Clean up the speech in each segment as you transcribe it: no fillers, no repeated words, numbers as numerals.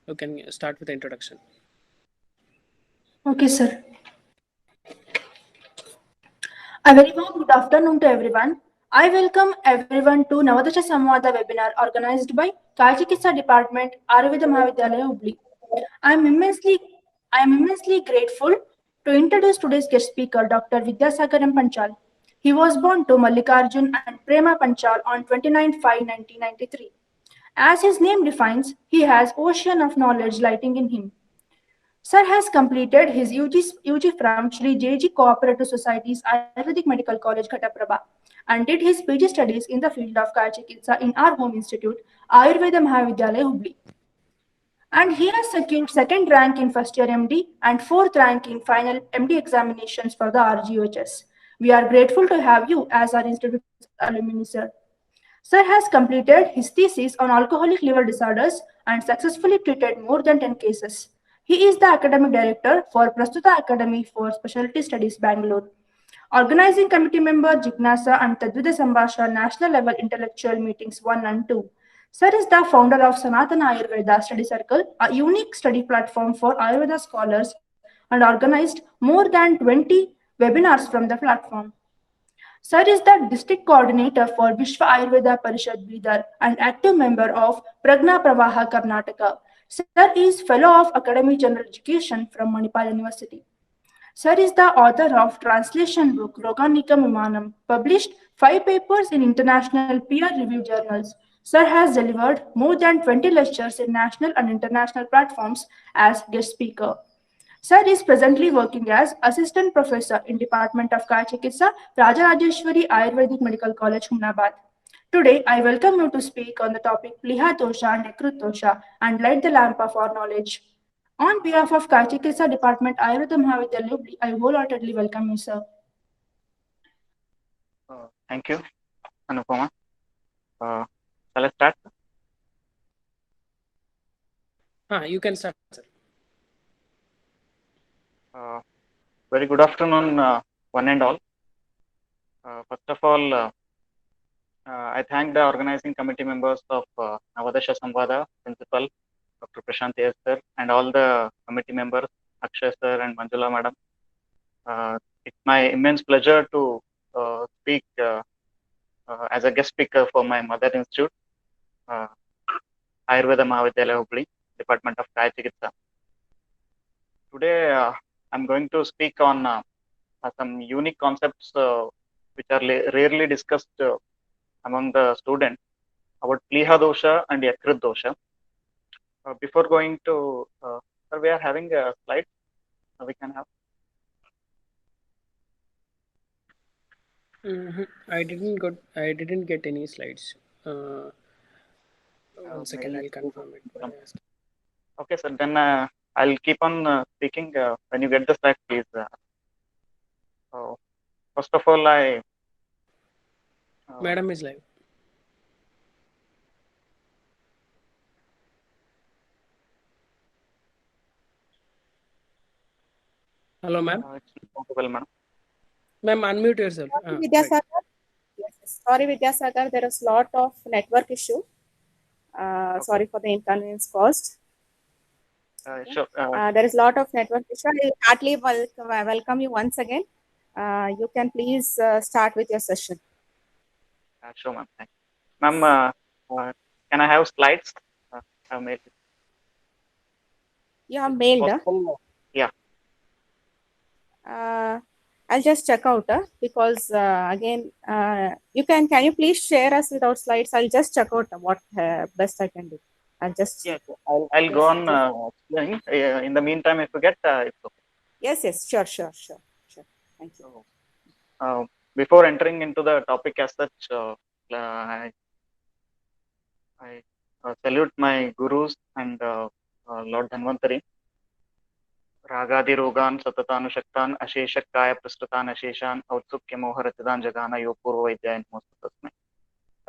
You can start with the introduction. Okay, sir. A very warm good afternoon to everyone. I welcome everyone to Navadasha Samvada webinar organized by Kajikitsa Department, Ayurveda Mahavidyalaya, Hubli. I am immensely grateful to introduce today's guest speaker, Dr. Vidyasagaram Panchal. He was born to Mallikarjun and Prema Panchal on 29/5/1993. As his name defines, he has ocean of knowledge lighting in him. Sir has completed his UG from Shri J.G. Cooperative Society's Ayurvedic Medical College, Ghataprabha, and did his PG studies in the field of Kaya Chikitsa in our home institute, Ayurveda Mahavidyalaya, Hubli. And he has secured second rank in first year MD and fourth rank in final MD examinations for the RGHS. We are grateful to have you as our institute's alumni, sir. Sir has completed his thesis on alcoholic liver disorders and successfully treated more than 10 cases. He is the academic director for Prastuta Academy for Specialty Studies, Bangalore. Organizing committee member Jignasa and Tadvida Sambhashra National Level Intellectual Meetings 1 and 2. Sir is the founder of Sanatana Ayurveda Study Circle, a unique study platform for Ayurveda scholars, and organized more than 20 webinars from the platform. Sir is the district coordinator for Vishwa Ayurveda Parishad Bidar and active member of Pragna Pravaha Karnataka. Sir is fellow of Academy General Education from Manipal University. Sir is the author of translation book Roganikam Vimanam, published 5 papers in international peer-reviewed journals. Sir has delivered more than 20 lectures in national and international platforms as guest speaker. Sir is presently working as Assistant Professor in Department of Kaya Chikitsa, Rajarajeshwari Ayurvedic Medical College, Humnabad. Today, I welcome you to speak on the topic Pliha Dosha and Yakrut Dosha and light the lamp of our knowledge. On behalf of Kaya Chikitsa Department, Ayurveda Mahavidyalaya, Hubli, I wholeheartedly welcome you, sir. Thank you, Anupama. Shall I start? You can start, sir. Very good afternoon, one and all. First of all, I thank the organizing committee members of Navadasha Samvada, Principal Dr. Prashant S. sir, and all the committee members, Akshay sir and Manjula madam. It's my immense pleasure to speak as a guest speaker for my mother institute, Ayurveda Mahavidyalaya, Hubli, Department of Kaya Chikitsa. Today, I'm going to speak on some unique concepts which are rarely discussed among the students about Pliha dosha and Yakrit dosha. Before going to, sir, we are having a slide we can have. I didn't get any slides. One second, I'll confirm it. Okay, sir. Then I'll keep on speaking. When you get the slide, please. First of all, Madam is live. Hello, ma'am. It's not possible, madam. Ma'am, unmute yourself. Sorry, Vidyasagar. Yes. Sorry, Vidyasagar. There is a lot of network issue. Okay. Sorry for the inconvenience caused. Sure. There is a lot of network issue. I heartily welcome you once again. You can please start with your session. Sure, ma'am. Thank you. Ma'am, can I have slides? I've mailed it. You have mailed. Yeah. I'll just check out because again, can you please share us without slides? I'll just check out what best I can do. I'll just. Yeah, I'll go on explaining. In the meantime, if you get, it's okay. Yes. Sure. Thank you. Before entering into the topic as such, I salute my gurus and Lord Dhanvantari. रागादि रोगान सततानुशक्तान अशेषकाय प्रस्तुतान अशेषान औत्सुक्य मोहरतिदान जगान यो पूर्व वैद्याय नमोस्तु तस्मै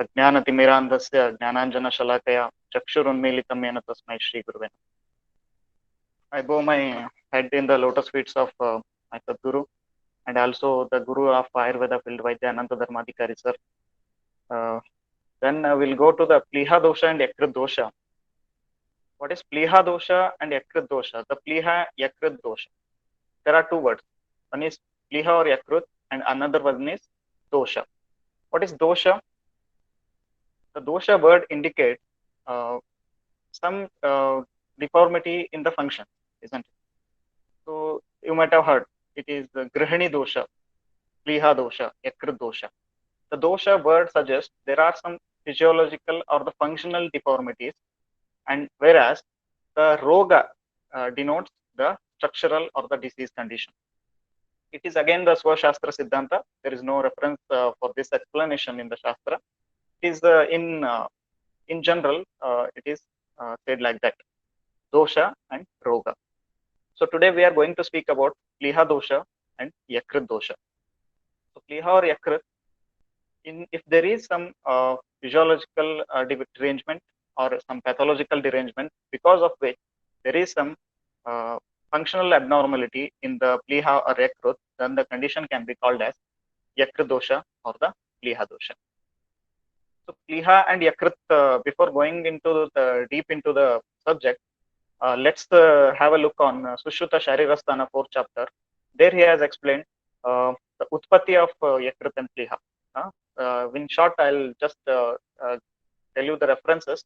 अज्ञानतिमिरान्धस्य ज्ञानाञ्जनशलाकया चक्षुरुन्मीलितं येन तस्मै श्री गुरुवे नमः. I bow my head in the lotus feet of my Sadguru and also the Guru of Ayurveda field, Vaidya Ananta Dharmadhikari sir. Then we'll go to the Pliha dosha and Yakrit dosha. What is Pliha dosha and Yakrit dosha? The Pliha Yakrit dosha. There are two words. One is Pliha or Yakrit and another one is dosha. What is dosha? The dosha word indicates some deformity in the function, isn't it? So you might have heard it is the Grihani dosha, Pliha dosha, Yakrit dosha. The dosha word suggests there are some physiological or the functional deformities, and whereas the roga denotes the structural or the disease condition. It is again the Swashastra Siddhanta. There is no reference for this explanation in the Shastra. It is in general, it is said like that, dosha and roga. So today we are going to speak about Pliha dosha and Yakrit dosha. So Pliha or Yakrit, if there is some physiological derangement or some pathological derangement because of which there is some functional abnormality in the Pliha or Yakrit, then the condition can be called as Yakrit dosha or the Pliha dosha. So Pliha and Yakrit, before going into the deep into the subject, let's have a look on Sushruta Sharirasthana 4th chapter. There he has explained the Utpatti of Yakrit and Pliha. In short, I'll just tell you the references.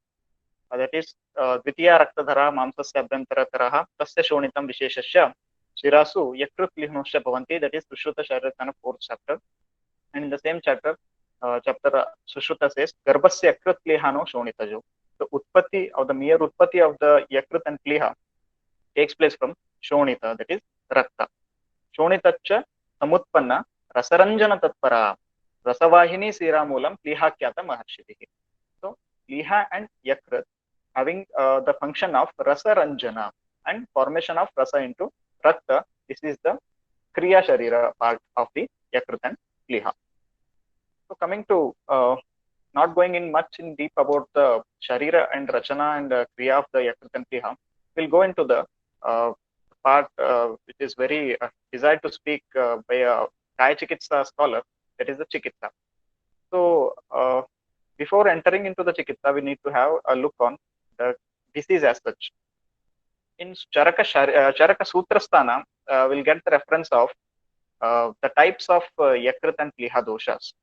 That is, Dvitiya Raktadhara Mamsasya Abhyantaratarah Tasya Shonitam Visheshasya Shirasu Yakrit Plihnosya Bhavanti. That is Sushruta Sharirasthana 4th chapter. And in the same chapter, Sushruta says, Garbhasya Yakrit Plihano Shonitajo. The Utpatti of the mere Utpatti of the Yakrit and Pliha takes place from Shonita, that is Rakta. Shonitacha Samutpanna Rasaranjana Tatpara Rasavahini Siramulam Pliha Kyata Maharshitihi. So Pliha and Yakrit having the function of Rasaranjana and formation of Rasa into Rakta. This is the Kriya Sharira part of the Yakrit and Pliha. So coming to not going in much in deep about the Sharira and Rachana and Kriya of the Yakrit and Pliha, we'll go into the part which is very desired to speak by a Kaya Chikitsa scholar, that is the Chikitsa. So before entering into the Chikitsa, we need to have a look on the disease as such. In Charaka Sutrasthana, we'll get the reference of the types of Yakrit and Pliha doshas.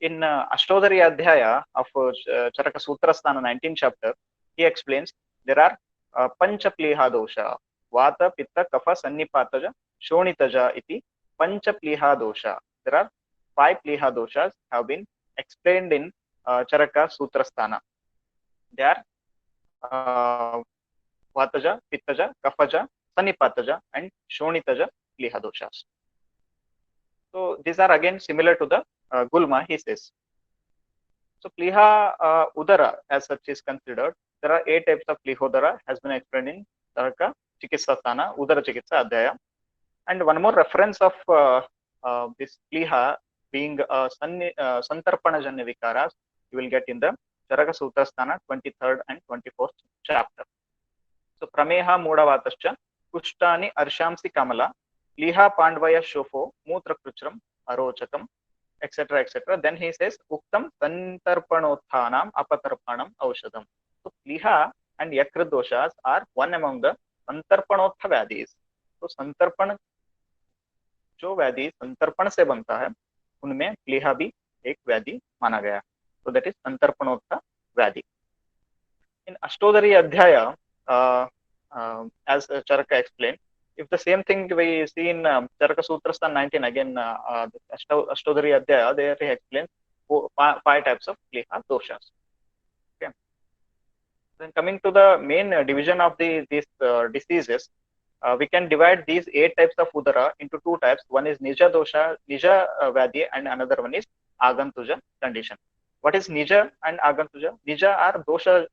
In Ashtodhari Adhyaya of Charaka Sutrasthana 19th chapter, he explains there are Pancha Pliha dosha, Vata, Pitta, Kapha, Sannipataja, Shonitaja iti Pancha Pliha dosha. There are 5 Pliha doshas have been explained in Charaka Sutrasthana. They are Vataja, Pittaja, Kaphaja, Sannipataja and Shonitaja Pliha doshas. So these are again similar to the Gulma, he says. So Pliha Udara as such is considered. There are 8 types of Plihodara has been explained in Charaka Chikitsasthana, Udara Chikitsa Adhyaya. And one more reference of this Pliha being Santarpanajanya Vikaras, you will get in the Charaka Sutrasthana 23rd and 24th chapter. So Prameha Mudavatascha, Kushtani Arshamsi Kamala, Pliha Pandvaya Shofo, Mutra Kruchram, Arochakam, etc. etc. Then he says, Uktam Santarpanothanam Apatarpanam Aushadam. So Pliha and Yakrit doshas are one among the Santarpanotha Vyadis. So Santarpan जो व्याधि संतर्पण से बनता है उनमें प्लीहा भी एक व्याधि माना गया. So that is संतर्पणोत्था व्याधि. In Ashtodhari Adhyaya, as Charaka explained, if the same thing we see in Charaka Sutrasthana 19, again Ashtodhari Adhyaya, there he explains 5 types of pliha doshas. Okay. Then coming to the main division of these diseases, we can divide these 8 types of udara into 2 types. One is Nija dosha, Nija Vyadhi, and another one is Agantuja condition. What is Nija and Agantuja? Nija are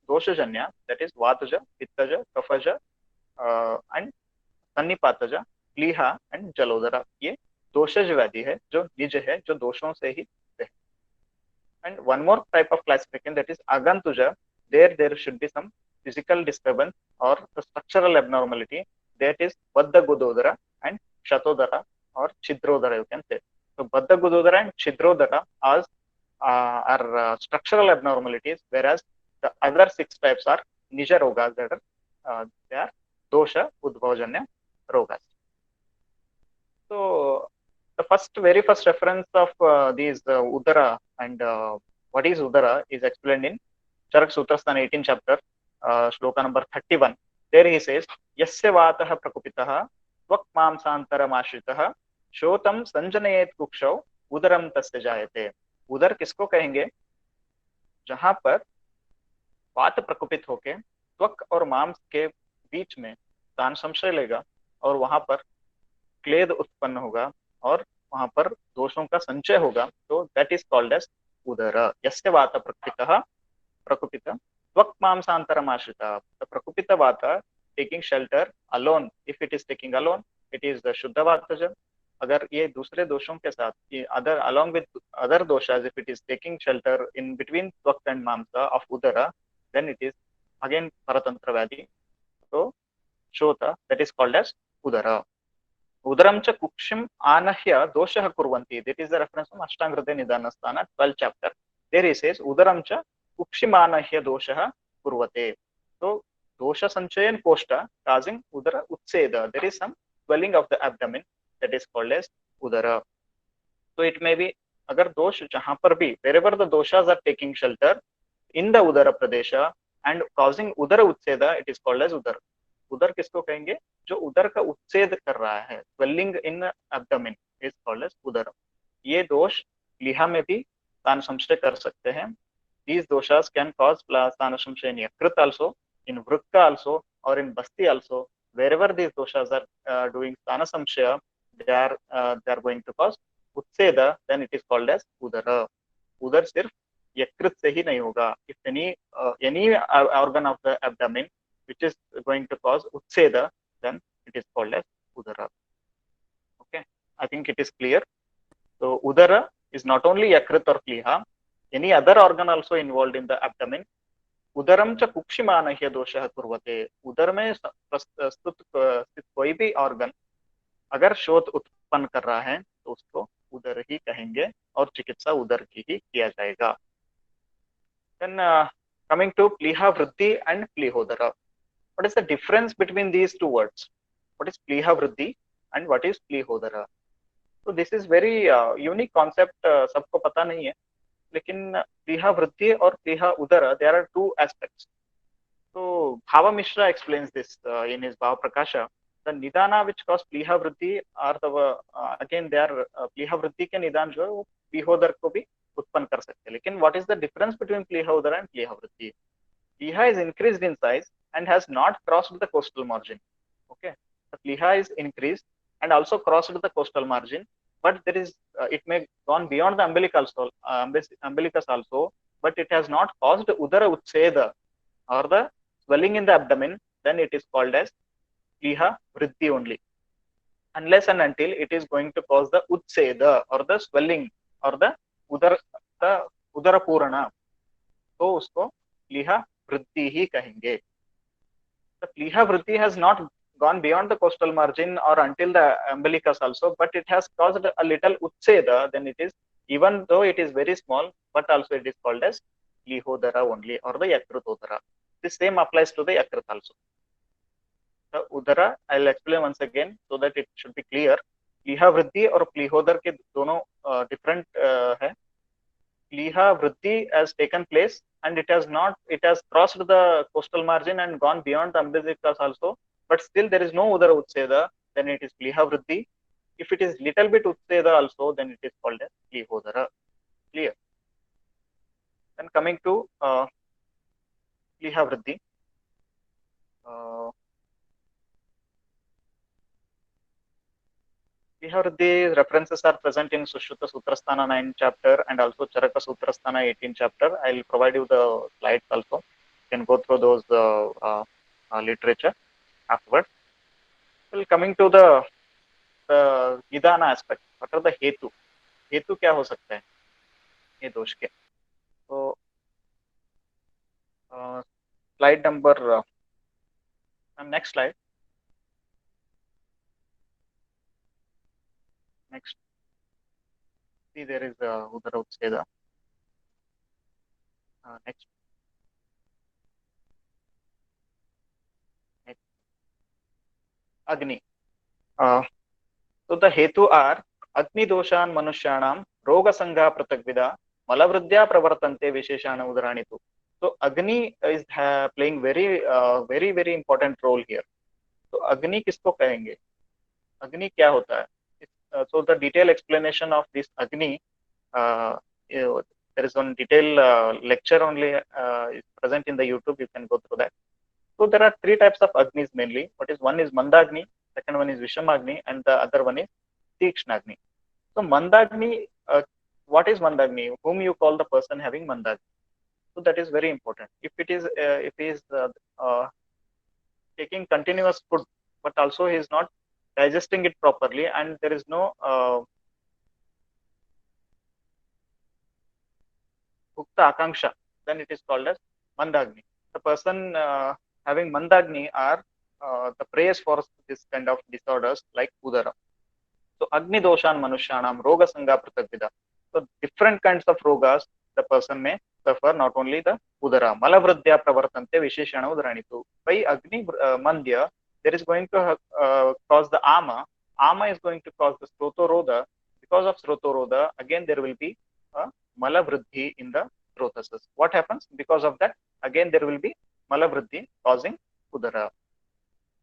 doshajanya, that is Vataja, Pittaja, Kaphaja, and Sannipataja, Pliha and Jalodara. ये दोषज व्याधि है जो निज है, जो दोषों से ही है. And one more type of classification, that is Agantuja. There should be some physical disturbance or the structural abnormality. That is Baddha Gudodara and Shatodara or Chidrodara, you can say. So Baddha Gudodara and Chidrodara are structural abnormalities, whereas the other 6 types are Nija Rogas, that are they are dosha udbhavajanya rogas. So the very first reference of these udara and what is udara is explained in Charak Sutrasthana 18 chapter, shloka number 31. There he says, Yasya vatah prakupitaha tvak mamsantaram ashritah shotam sanjanayet kukshav udaram tasya jayate. उदर किसको कहेंगे? जहां पर वात प्रकोपित होके त्वक और मांस के बीच में स्थान संशय लेगा और वहां पर क्लेद उत्पन्न होगा और वहां पर दोषों का संचय होगा, तो दैट इज कॉल्ड एज उदर. यस्य वात प्रकुपित त्वक मांसांतरम आश्रिता. The prakupit vata taking shelter alone, if it is taking alone it is the shuddha vataja. अगर ये दूसरे दोषों के साथ, other along with other doshas, if it is taking shelter in between tvak and mamsa of udara, then it is again paratantra vyadi. So shota, that is called as udara. Udaram cha kukshim anahya doshah kurvanti. That is the reference from Ashtanga Nidanasthana 12th chapter. There he says udaram cha kukshim anahya doshah kurvate. So dosha sanchayan koshta causing udara utseda. There is some swelling of the abdomen, that is called as udara. So it may be agar dosh jahan par bhi, wherever the doshas are taking shelter in the udara pradesha and causing udara utseda, it is called as udar. उदर किसको कहेंगे? जो उदर का उच्छेद कर रहा है, swelling in abdomen, is called as उदर. ये दोष प्लीहा में भी स्थान संशय कर सकते हैं. These doshas can cause स्थान संशय in यकृत also, in वृक्क also, or in basti also. Wherever these doshas are doing स्थान संशय, they are going to cause उच्छेद, then it is called as udara. उदर सिर्फ यकृत से ही नहीं होगा. If any organ of the abdomen which is going to cause utcheda, then it is called as udara. Okay, I think it is clear. So udara is not only yakrit or pliha, any other organ also involved in the abdomen. उदरम च कुक्षिमानह्य दोषः कुर्वते. उदर में स्थित कोई भी organ अगर शोथ उत्पन्न कर रहा है तो उसको उदर ही कहेंगे और चिकित्सा उदर की ही किया जाएगा. Then coming to pliha vriddhi and plihodara. What is the difference between these two words? What is pliha vriddhi and what is plihodara? So this is very unique concept. सबको पता नहीं है, लेकिन pliha vriddhi और pliha udara, there are two aspects. So Bhava Mishra explains this in his Bhava Prakasha. The nidana which cause pliha vriddhi are the again they are pliha vriddhi के निदान जो है वो plihodar को भी उत्पन्न कर सकते हैं. लेकिन what is the difference between pliha udara and pliha vriddhi? Pliha is increased in size and has not crossed the coastal margin. Okay, the pliha is increased and also crossed the coastal margin, but there is it may gone beyond the umbilicus also, but it has not caused udara utcheda or the swelling in the abdomen. Then it is called as pliha vriddhi only, unless and until it is going to cause the utcheda or the swelling or the udara purana, तो उसको pliha vriddhi ही कहेंगे. The pliha vriddhi has not gone beyond the coastal margin or until the umbilicus also, but it has caused a little utcheda. Then it is, even though it is very small, but also it is called as plihodara only or the yakrutodara. The same applies to the yakrat also. The udara, I'll explain once again so that it should be clear. pliha vriddhi और plihodar के दोनों different है. pliha vriddhi has taken place and it has crossed the coastal margin and gone beyond the umbilicus also, but still there is no udara utcheda, then it is pliha vriddhi. If it is little bit utcheda also, then it is called as plihodara. Clear? Then coming to pliha vriddhi. Pliha vriddhi references are present in Sushruta Sutrasthana 9 chapter and also Charaka Sutrasthana 18 chapter. I will provide you the slides also. You can go through those literature afterwards. Well, coming to the nidana aspect, what are the hetu? Hetu क्या हो सकता है ये दोष के? तो slide number next slide. Next, see there is udara utcheda. Next, Agni. So the hetu are Agni doshan manusyanam roga sangha pratagvida malavruddhya pravartante visheshana udaranitu. So Agni is playing very important role here. तो अग्नि किसको कहेंगे, अग्नि क्या होता है? So the detailed explanation of this Agni, there is one detailed lecture only is present in the YouTube. You can go through that. So there are three types of Agnis mainly. One is Mandagni, second one is Vishamagni, and the other one is Tikshnagni. So Mandagni, what is Mandagni? Whom you call the person having Mandagni? So that is very important. If it is taking continuous food, but also he is not digesting it properly, and there is no Bhukta Akanksha, then it is called as Mandagni. The person having Mandagni are the prayers for this kind of disorders like Udara. So Agni doshan manusyanam roga sangha pratagvida. So different kinds of rogas the person may suffer, not only the Udara. Malavruddhya pravartante visheshana udaranitu. By Agni mandya, there is going to cause the ama. Ama is going to cause the Srotoroda. Because of Srotoroda, again there will be a malavruddhi in the Srotases. What happens? Because of that, again there will be malavruddhi causing Udara.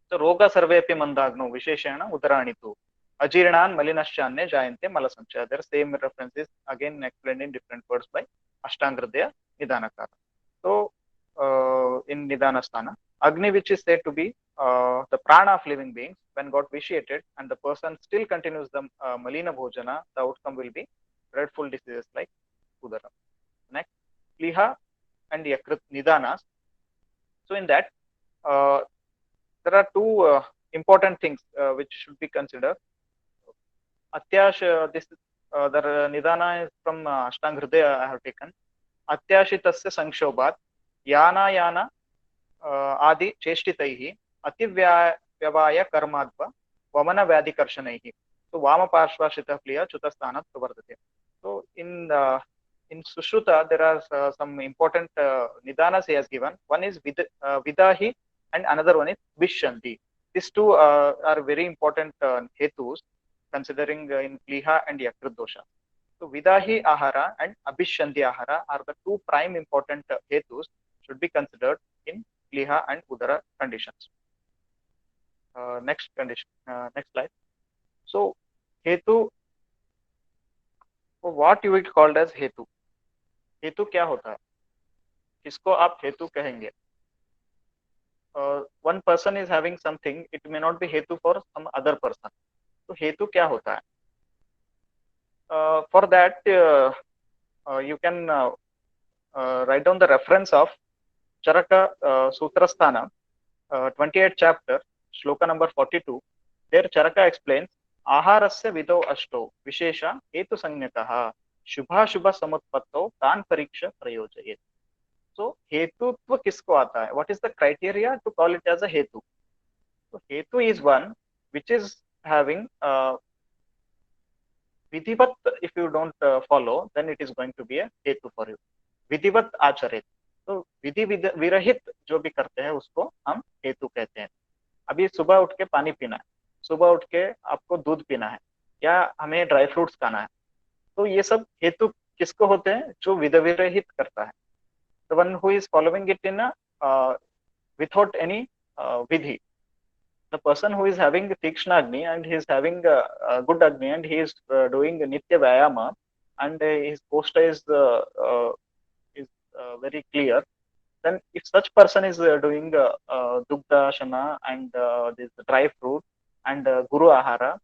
So roga sarvepi mandagno visheshana udaranitu. Ajirnan malinashyanne jayante malasanchaya. Their same references again explained in different words by Ashtangridaya Nidanakara. So in Nidanasthana, Agni, which is said to be the prana of living beings, when got vitiated and the person still continues the malina bhojana, the outcome will be dreadful diseases like Udara. Next, Pliha and Yakrit Nidanas. So in that, there are two important things which should be considered. Atyash, the Nidana is from Ashtangridaya I have taken. Atyashitasya sankshobat yana yana adi cheshtitaihi ativyavaya karmadva vamana vyadhikarshanaih. So vama parshvashita pliya chutasthanat pravardate. So in Sushruta there are some important nidanas he has given. One is vidahi and another one is vishanti. These two are very important hetus considering in Pliha and Yakrit dosha. So Vidahi Ahara and Abhishanti Ahara are the two prime important hetus should be considered in Pliha and Udara conditions. Next condition, next slide. So hetu, what you would called as hetu? हेतु क्या होता है, किसको आप हेतु कहेंगे? One person is having something, it may not be hetu for some other person. तो हेतु क्या होता है? For that you can write down the reference of Charaka Sutrasthana 28th chapter shloka number 42. There Charaka explains आहारस्य विदो अष्टो विशेष हेतु संज्ञकः शुभाशुभ समुत्पत्तौ तान् परीक्ष्य प्रयोजयेत्. So हेतुत्व किसको आता है? What is the criteria to call it as a hetu? So hetu is one which is having vidhivat. If you don't follow, then it is going to be a hetu for you. Vidhivat आचरित. तो विधि विरहित जो भी करते हैं उसको हम हेतु कहते हैं. अभी सुबह उठ के पानी पीना है, सुबह उठ के आपको दूध पीना है, या हमें ड्राई फ्रूट्स खाना है, तो ये सब हेतु किसको होते हैं? जो विधि विरहित करता है. The one who is following it in without any vidhi. The person who is having Tikshna Agni and he is having a good Agni and he is doing Nitya Vyayama and his posture is very clear, then if such person is doing Dugdha Shana and this dry fruit and Guru Ahara,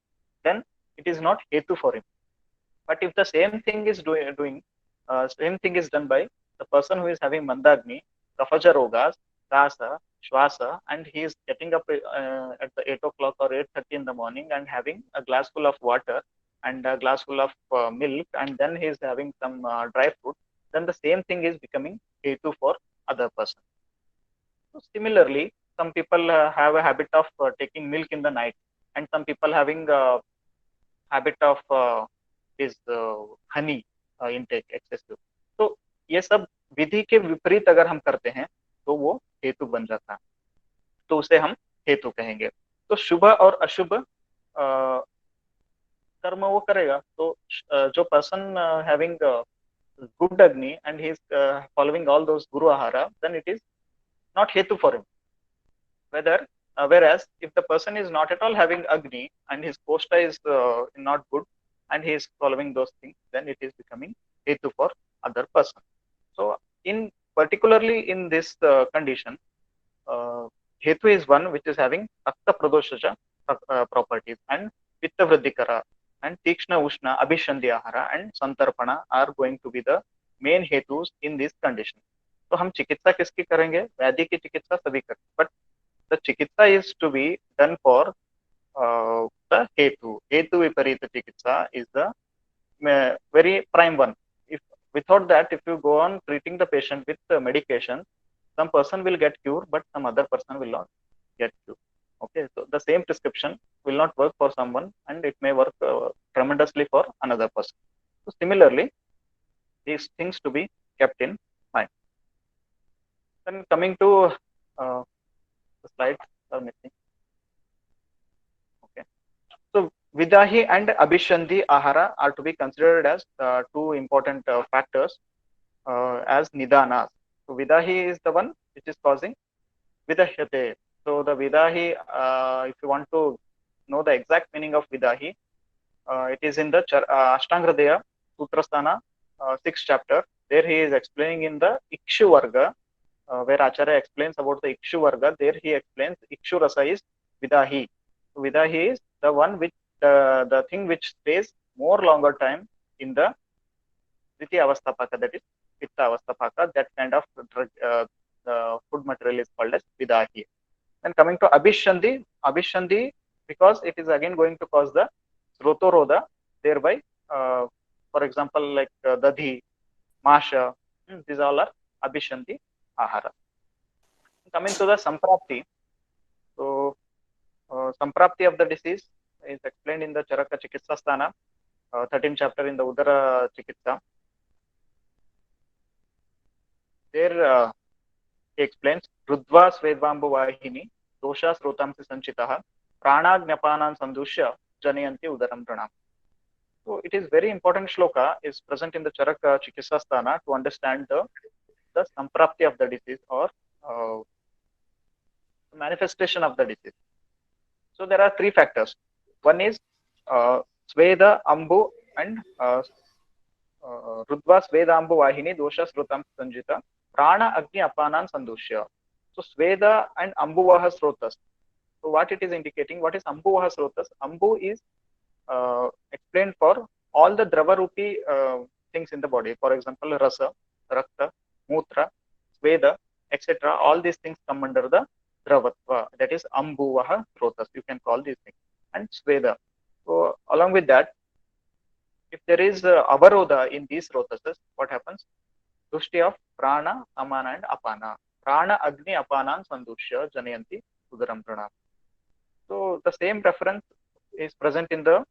then it is not hetu for him. But if the same thing is same thing is done by the person who is having Mandagni, Kafaja Rogas, Rasa, Shwasa, and he is getting up at the 8 o'clock or 8:30 in the morning and having a glass full of water and a glass full of milk, and then he is having some dry fruit, then the same thing is becoming hetu for other person. So similarly, some people have a habit of taking milk in the night, and some people having a habit of this honey intake excessive. तो ये सब विधि के विपरीत अगर हम करते हैं तो वो हेतु बन जाता है, तो उसे हम हेतु कहेंगे. तो शुभ और अशुभ कर्म वो करेगा. तो जो person having good Agni and he is following all those Guru Ahara, then it is not Hetu for him. Whereas if the person is not at all having Agni and his Kosta is not good and he is following those things, then it is becoming Hetu for other person. So particularly in this condition, Hetu is one which is having Akta Pradoshaja properties, and Pitta Vruddhikara and Tikshna Ushna, Abhishandi Ahara and Santarpana are going to be the main hetus in this condition. तो हम चिकित्सा किसकी करेंगे? व्याधि की चिकित्सा सभी करेंगे, but the चिकित्सा is to be done for the hetu. Hetu viparita चिकित्सा is the very prime one. If without that, if you go on treating the patient with the medication, some person will get cure, but some other person will not get cure. Okay, so the same prescription will not work for someone and it may work tremendously for another person. So similarly, these things to be kept in mind. Then coming to the slides are missing. Okay, so Vidahi and Abhishandi Ahara are to be considered as two important factors as Nidanas. So Vidahi is the one which is causing Vidahyate. So the Vidahi, if you want to know the exact meaning of Vidahi, it is in the Ashtangradaya Sutrasthana 6th chapter. There he is explaining in the Ikshu Varga, where Acharya explains about the Ikshu Varga. There he explains Ikshu Rasa is Vidahi. So Vidahi is the one which the thing which stays more longer time in the Dvitiya Avasthapaka, that is Pitta Avasthapaka. That kind of food material is called as Vidahi. Then coming to Abhishandi, because it is again going to cause the Srotoroda, thereby, for example, like Dadhi, Masha, these all are Abhishandi Ahara. Coming to the Samprapti, so Samprapti of the disease is explained in the Charaka Chikitsa Sthana, 13th chapter in the Udara Chikitsa. There he explains Rudva Svedvambu Vahini Dosha Srotamsi Sanchitaha Pranagnapanan Sandushya Janayanti Udaram Pranam. So it is very important shloka is present in the Charaka Chikitsa Sthana to understand the samprapti of the disease or manifestation of the disease. So there are three factors. One is Sveda Ambu and Rudva Sveda Ambu Vahini Dosha Srotamsi Sanjita Prana Agni Apanan Sandushya. So Sveda and Ambuvaha Srotas. So what it is indicating, what is Ambuvaha Srotas? Ambu is explained for all the Dravarupi things in the body. For example, Rasa, Rakta, Mutra, Sveda, etc. All these things come under the Dravatva. That is Ambuvaha Srotas. You can call these things. And Sveda. So along with that, if there is Avaroda in these Srotases, what happens? Dushti of Prana, Amana and Apana. Prana, Agni, Apana, Sandushya, Janayanti, Udaram Pranam. So the same reference is present in the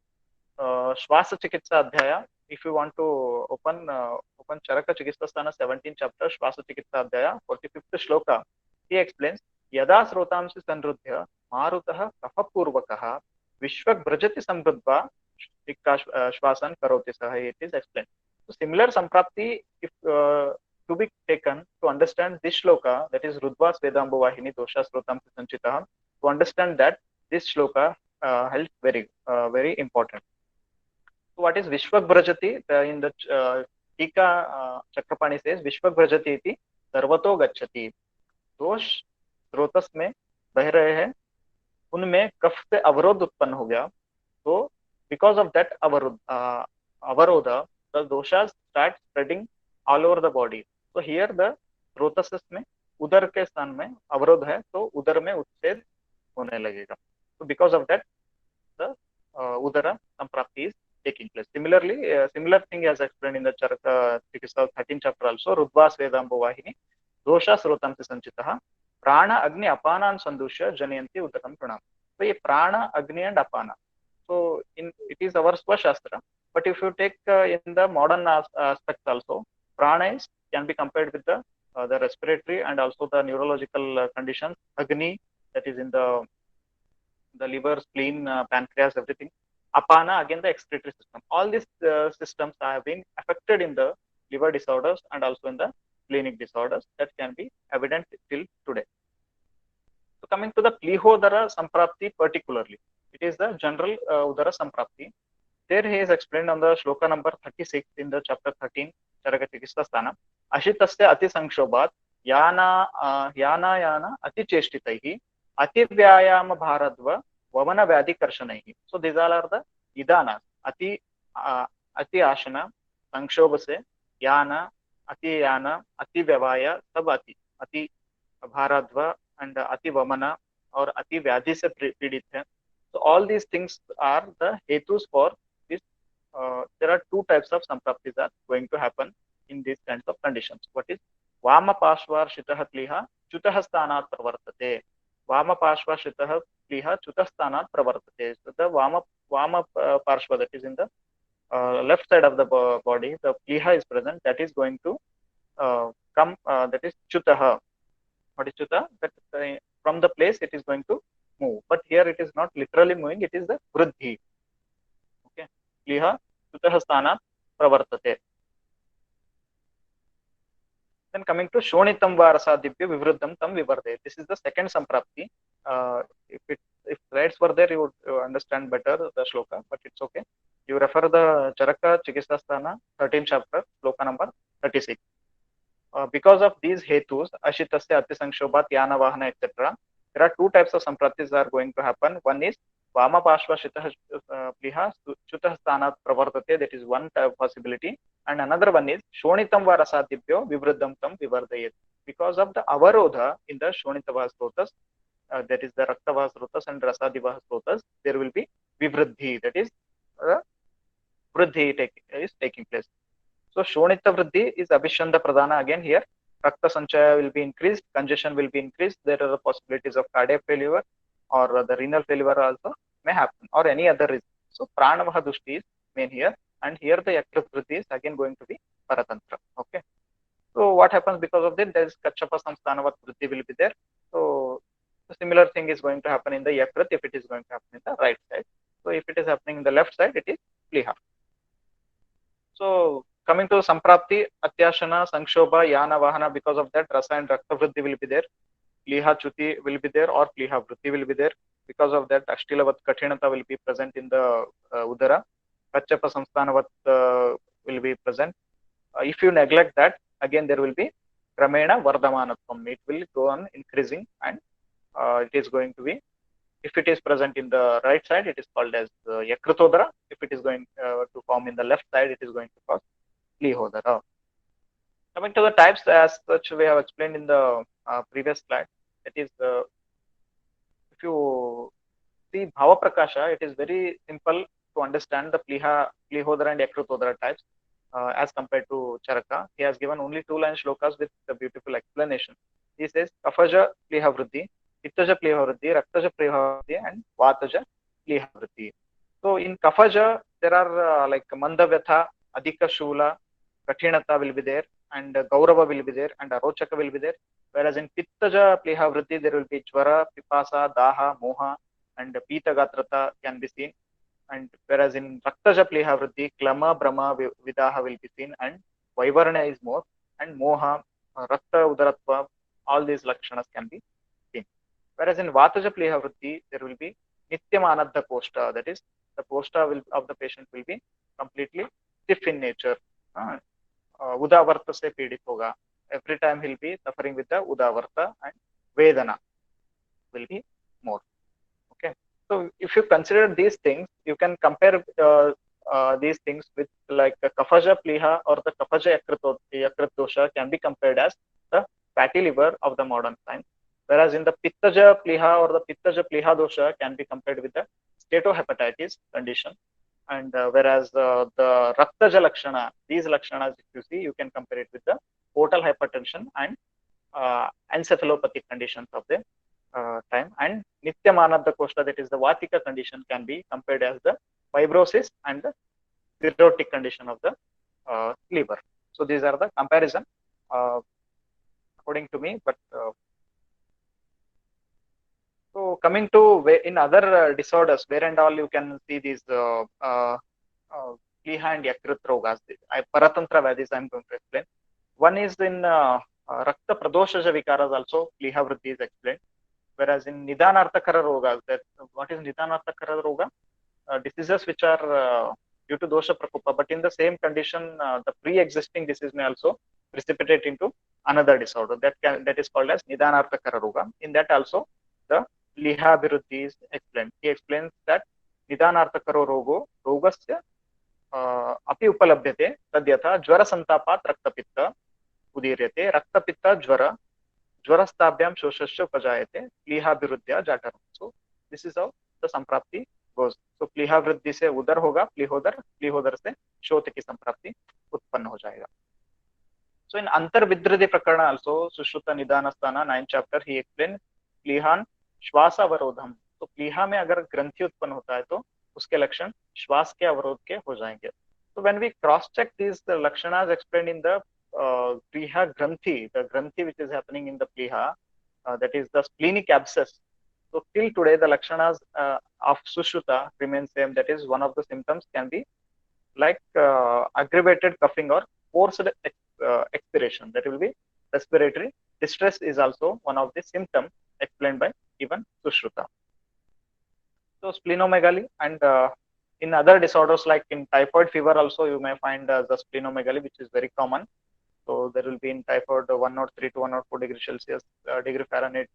Shvasa Chikitsa Adhyaya. If you want to open Charaka Chikitsa Sthana 17th chapter, Shvasa Chikitsa Adhyaya, 45th shloka, he explains, Yada Srotamsi Sanrudhya, Marutaha Kapapurvakaha, Vishwak Brajati Samrudva, Shvasan Karoti Saha, it is explained. So similar Samprapti, if to be taken to understand this shloka, that is Rudva Svedambu Vahini Dosha Srotamsi Sanchitaha, to understand that this shloka held very important. So what is Vishwak Brajati? In the Tika Chakrapani says Vishwak Brajati iti Sarvato Gacchati. दोष स्रोतस में बह रहे हैं, उनमें कफ से अवरोध उत्पन्न हो गया, तो because of that avarodha, the doshas start spreading all over the body. So here the स्रोतस में उदर के स्थान में अवरोध है, तो उदर में उच्छेद होने लगेगा. So because of that, the udara samprapti is taking place. Similarly, similar thing as explained in the Charaka Chikitsa 13th chapter also, Rudva Svedambu Vahini Dosha Srotamsi Sanchitaha Prana Agni Apanan Sandushya Janayanti Udaram Pranam. So ये Prana, Agni and Apana. So it is our Swashastra, but if you take in the modern aspect also, Prana can be compared with the respiratory and also the neurological conditions. Agni, that is in the the liver, spleen, pancreas, everything. Apana, again the excretory system. All these systems have been affected in the liver disorders and also in the splenic disorders that can be evident till today. So coming to the Plihodara Samprapti particularly, it is the general Udara Samprapti. There he is explained on the shloka number 36 in the chapter 13, Charaka Chikitsa Sthana. Ashitasya Ati Sankshobat Yana Ati Cheshtitaihi Ati Vyayama Bharadva Vamana Vyadi Karshanaihi. So these all are the Idanas. Ati Ashana, Sankshobase, Yana, Ati Vyavaya, Sab Ati Bharadva and Ati Vamana or Ati Vyadi se pidit hai. So all these things are the hetus for this. There are two types of sampraptis are going to happen in these kinds of conditions. What is Vama Pashvar Shitah Kliha Chutah Sthanat Pravartate. Vama Pashvar Shitah Kliha Chutah Sthanat Pravartate. So the Vama Parshva, that is in the left side of the body, the Kliha is present, that is going to come, that is Chutah. What is Chutah? That from the place it is going to move. But here it is not literally moving, it is the Vruddhi. Okay. Kliha Chutah Sthanat Pravartate. Then coming to Shonitam Varasadibhya Vivruddham Tam Vivarde. This is the second samprapti. If slides were there, you would understand better the shloka, but it's okay. You refer the Charaka Chikitsa Sthana, 13th chapter, shloka number 36. Because of these hetus, Ashitasya Ati Sankshobat Yana Vahana, etc., there are two types of sampraptis are going to happen. One is Vama Pashva Shitah Pliha Chutah Sthanat Pravartate, that is one type possibility. And another one is Shonitam Varasadibhyo Vivruddham Tam Vivardayet. Because of the avarodha in the Shonitava Srotas, that is the Raktava Srotas and Rasadiva Srotas, there will be Vivruddhi, that is Vruddhi is taking place. So Shonita Vruddhi is Abhishanda Pradhana again here. Rakta Sanchaya will be increased, congestion will be increased, there are the possibilities of cardiac failure or the renal failure also may happen or any other reason. So Pranavaha Dushti is main here, and here the Yakrit Vruddhi is again going to be Paratantra. Okay. So what happens because of this? There is Kachapa Samsthanavat Vruddhi will be there. So a similar thing is going to happen in the Yakrit if it is going to happen in the right side. So if it is happening in the left side, it is Pliha. So coming to Samprapti, Atyashana, Sankshobha, Yana Vahana, because of that Rasa and Rakta Vruddhi will be there. Pliha Chuti will be there or Pliha Vruddhi will be there. Because of that Ashtilavat Kathinata will be present in the Udara. Kachapa Samsthanavat will be present. If you neglect that, again there will be Kramena Vardhamanatvam. It will go on increasing and it is going to be, if it is present in the right side, it is called as Yakritodara. If it is going to form in the left side, it is going to cause Plihodara. Coming to the types as such, we have explained in the previous slide. That is, if you see Bhava Prakasha, it is very simple to understand the Plihodara and Yakritodara types as compared to Charaka. He has given only 2-line shlokas with the beautiful explanation. He says Kafaja Pliha Vruddhi, Pittaja Pliha Vruddhi, Raktaja Pliha Vruddhi, and Vataja Pliha Vruddhi. So in Kafaja, there are like Mandavyatha, Adhika Shula, Kathinata will be there, and Gaurava will be there, and Arochaka will be there. Whereas in Pittaja Pliha Vruddhi, there will be Jvara, Pipasa, Daha, Moha, and Pita Gatrata can be seen. And whereas in Raktaja Pliha Vruddhi, Klama, Brahma, Vidaha will be seen, and Vaivarna is more, and Moha, Rakta, Udaratva, all these Lakshanas can be seen. Whereas in Vataja Pliha Vruddhi, there will be Nityamanadha Koshta, that is, the Koshta of the patient will be completely stiff in nature. Udavarta se pidit hoga. Every time he'll be suffering with the Udavarta, and Vedana will be more. Okay. So if you consider these things, you can compare these things with like the Kafaja Pliha or the Kafaja Yakrit dosha can be compared as the fatty liver of the modern science. Whereas in the Pittaja Pliha or the Pittaja Pliha dosha can be compared with the steatohepatitis condition. And whereas the Raktaja Lakshana, these Lakshanas, if you see, you can compare it with the portal hypertension and encephalopathic conditions of the time. And Nityamanadha Koshta, that is the Vatika condition, can be compared as the fibrosis and the cirrhotic condition of the liver. So these are the comparison according to me, but So coming to in other disorders, where and all you can see these Pliha and Yakrit rogas, Paratantra Vadis I'm going to explain. One is in Rakta Pradoshaja Vikaras also, Pliha Vriddhi is explained. Whereas in Nidanarthakara rogas, that what is Nidanarthakara roga? Diseases which are due to dosha prakopa, but in the same condition, the pre-existing disease may also precipitate into another disorder that is called as Nidanarthakara roga. In that also, the Pliha Viruddhi is explained. He explains that Nidanarthakaro rogo rogasya api upalabhyate tadyatha jvara santapat raktapitta udीर्यते raktapitta jvara jvarastabhyam shoshasya upajayate Pliha Viruddhya jataram. So this is how the samprapti goes. So प्लीहा वृद्धि से उदर होगा, प्लीहोदर से शोथ की संप्राप्ति उत्पन्न हो जाएगा. So in अंतर विद्रदि प्रकरण also सुश्रुत निदान स्थान 9th chapter he explained प्लीहान श्वास अवरोधम. तो प्लीहा में अगर ग्रंथि उत्पन्न होता है तो उसके लक्षण श्वास के अवरोध के हो जाएंगे. So when we cross check these the lakshanas explained in the प्लीहा granthi, the granthi which is happening in the प्लीहा, that is the splenic abscess. So till today, the lakshanas of Sushruta remain same. That is, one of the symptoms can be like aggravated coughing or forced expiration. That will be respiratory distress is also one of the symptoms explained by even Sushruta. So splenomegaly and in other disorders like in typhoid fever also you may find the splenomegaly, which is very common. So there will be in typhoid 103 to 104 degrees Celsius degree Fahrenheit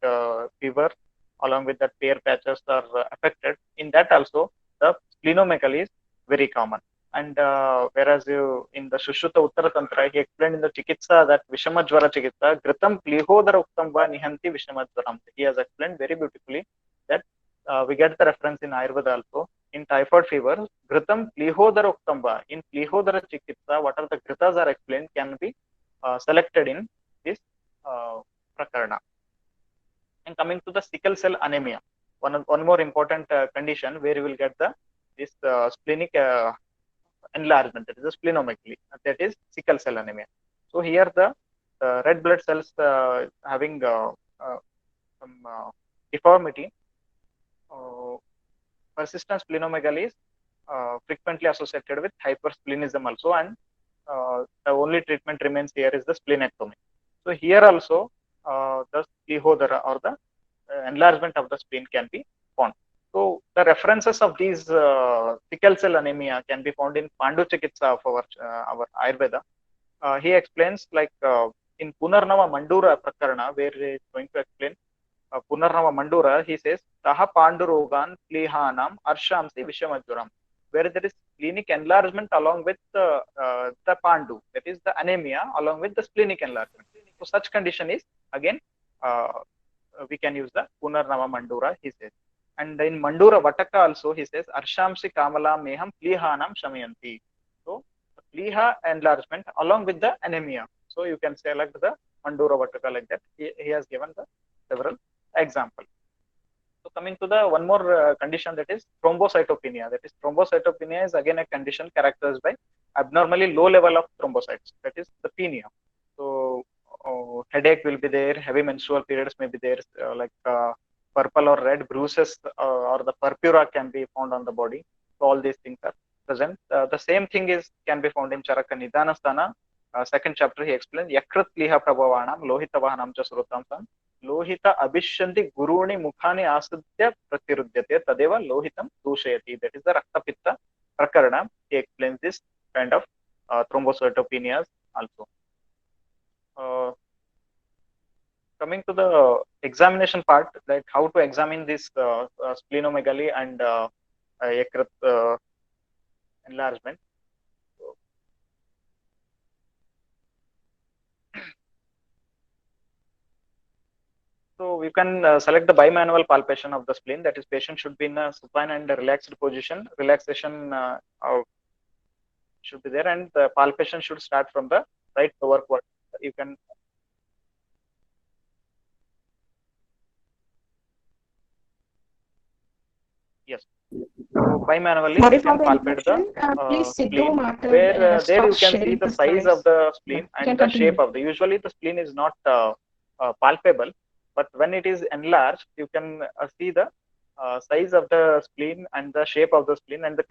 fever. Along with that, pear patches are affected. In that also, the splenomegaly is very common. And whereas in the Sushruta Uttara Tantra, he explained in the Chikitsa that Vishamajvara Chikitsa, Gritam Plihodara Uktam va Nihanti Vishamajvaram. He has explained very beautifully that we get the reference in Ayurveda also. In typhoid fever, Gritam Plihodara Uktam va. In Plihodara Chikitsa, what are the Gritas are explained can be selected in this Prakarana. And coming to the sickle cell anemia, one more important condition where you will get this splenic enlargement, that is the splenomegaly, that is sickle cell anemia. So here the red blood cells having some deformity, persistent splenomegaly is frequently associated with hypersplenism also, and the only treatment remains here is the splenectomy. So here also the plihodara or the enlargement of the spleen can be found. So the references of these sickle cell anemia can be found in Pandu Chikitsa of our Ayurveda. He explains like in Punarnava Mandura Prakarana, where he is going to explain Punarnava Mandura, he says Taha Pandurogan Plihanam Arshamsi Vishamajvaram, where there is splenic enlargement along with the Pandu, that is the anemia along with the splenic enlargement. So such condition is again we can use the Punarnava Mandura, he says. And in Mandura Vataka also he says Arshamsi Kamala Meham Plihanam Shamayanti. So the Pliha enlargement along with the anemia. So you can select the Mandura Vataka like that. He has given the several examples. So coming to the one more condition, that is thrombocytopenia. That is thrombocytopenia is again a condition characterized by abnormally low level of thrombocytes. That is the penia. So headache will be there, heavy menstrual periods may be there, like purple or red bruises or the purpura can be found on the body. So all these things are present. The same thing can be found in Charaka Nidanasthana. Second chapter he explains Yakrat Pliha Prabhavanam Lohita Vahanam cha Srutamsam Lohita Abhishanti Guruni Mukhani Asadya Pratirudyate Tadeva Lohitam Dushayati. That is the Rakta Pitta Prakarana. He explains this kind of thrombocytopenias also. Coming to the examination part, like how to examine this splenomegaly and Yakrat enlargement. So you can select the bimanual palpation of the spleen. That is, patient should be in a supine and a relaxed position. Relaxation should be there, and the palpation should start from the right lower quadrant. You can yes. So bimanually you can palpate the spleen. Where there you can see the size of the spleen and the shape of the. Usually the spleen is not palpable, but when it is enlarged, you can see the size of the spleen and the shape of the spleen and the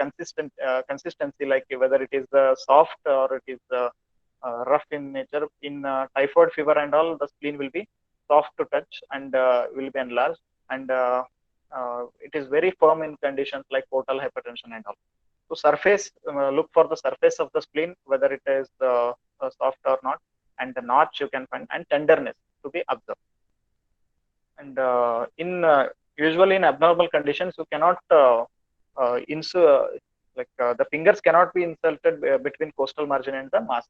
consistency, like whether it is soft or it is rough in nature. In typhoid fever and all, the spleen will be soft to touch and will be enlarged, and it is very firm in conditions like portal hypertension and all. So surface, look for the surface of the spleen, whether it is soft or not, and the notch you can find, and tenderness to be observed. And usually in abnormal conditions, you cannot the fingers cannot be inserted between costal margin and the mask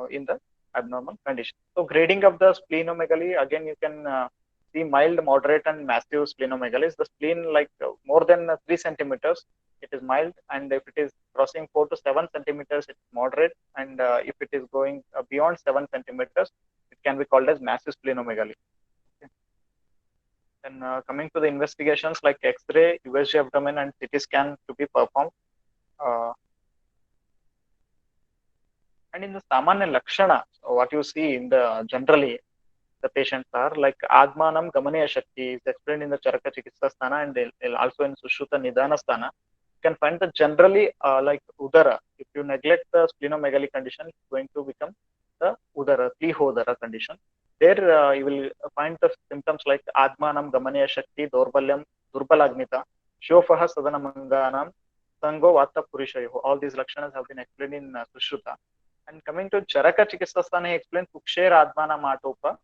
in the abnormal condition. So grading of the splenomegaly, again you can see mild, moderate, and massive splenomegaly. The spleen like more than 3 centimeters, it is mild, and if it is crossing 4 to 7 centimeters, it's moderate, and if it is going beyond 7 centimeters, it can be called as massive splenomegaly. Then coming to the investigations like X-ray, USG abdomen, and CT scan to be performed. And in the Samanya Lakshana, what you see in the generally, the patients are like Admanam Gamaniya Shakti is explained in the Charaka Chikitsa Sthana and also in Sushruta Nidana Sthana. You can find that generally like Udara, if you neglect the splenomegaly condition, it's going to become the Udara, Plihodara condition. There you will find the symptoms like Admanam Gamaniya Shakti, Dorbalyam, Durbalagnita, Shofaha Sadanamanganam, Sango Vata Purishayo. All these lakshanas have been explained in Sushruta. And coming to Charaka Chikitsasthana, he explains Uksher Admana Matopa,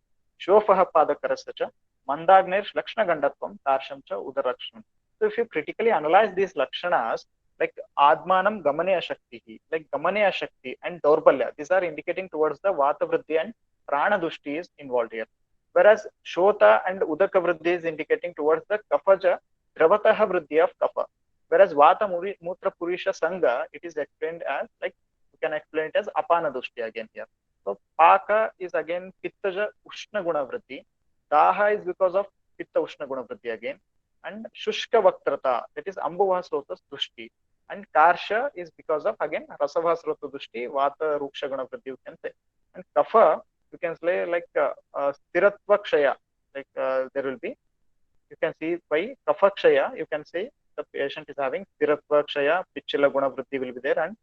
Shofaha Padakarasacha, Mandagner Lakshana Gandatvam, Tarshamcha Udarakshanam. So if you critically analyze these lakshanas, like Admanam Gamaniya Shakti, like Gamaniya Shakti and Dorbalya, these are indicating towards the Vata Vriddhi and Prana Dushti is involved here. Whereas Shota and Udaka Vriddhi is indicating towards the Kafaja Dravataha Vriddhi of Kafa. Whereas Vata Mutra Purisha Sangha, it is explained as like, you can explain it as Apana Dushti again here. So Paka is again Pittaja Ushna Guna Vriddhi. Daha is because of Pitta Ushna Guna Vriddhi again. And Shushka Vaktrata, that is Ambuvasrota Dushti. And Karsha is because of again Rasavasrota Dushti, Vata Ruksha Guna Vriddhi, you can say. And Kafa, you can say like Stiratva Kshaya, like there will be, you can see by Kafa Kshaya, you can say the patient is having Stiratva Kshaya, Pichila Guna Vriddhi will be there, and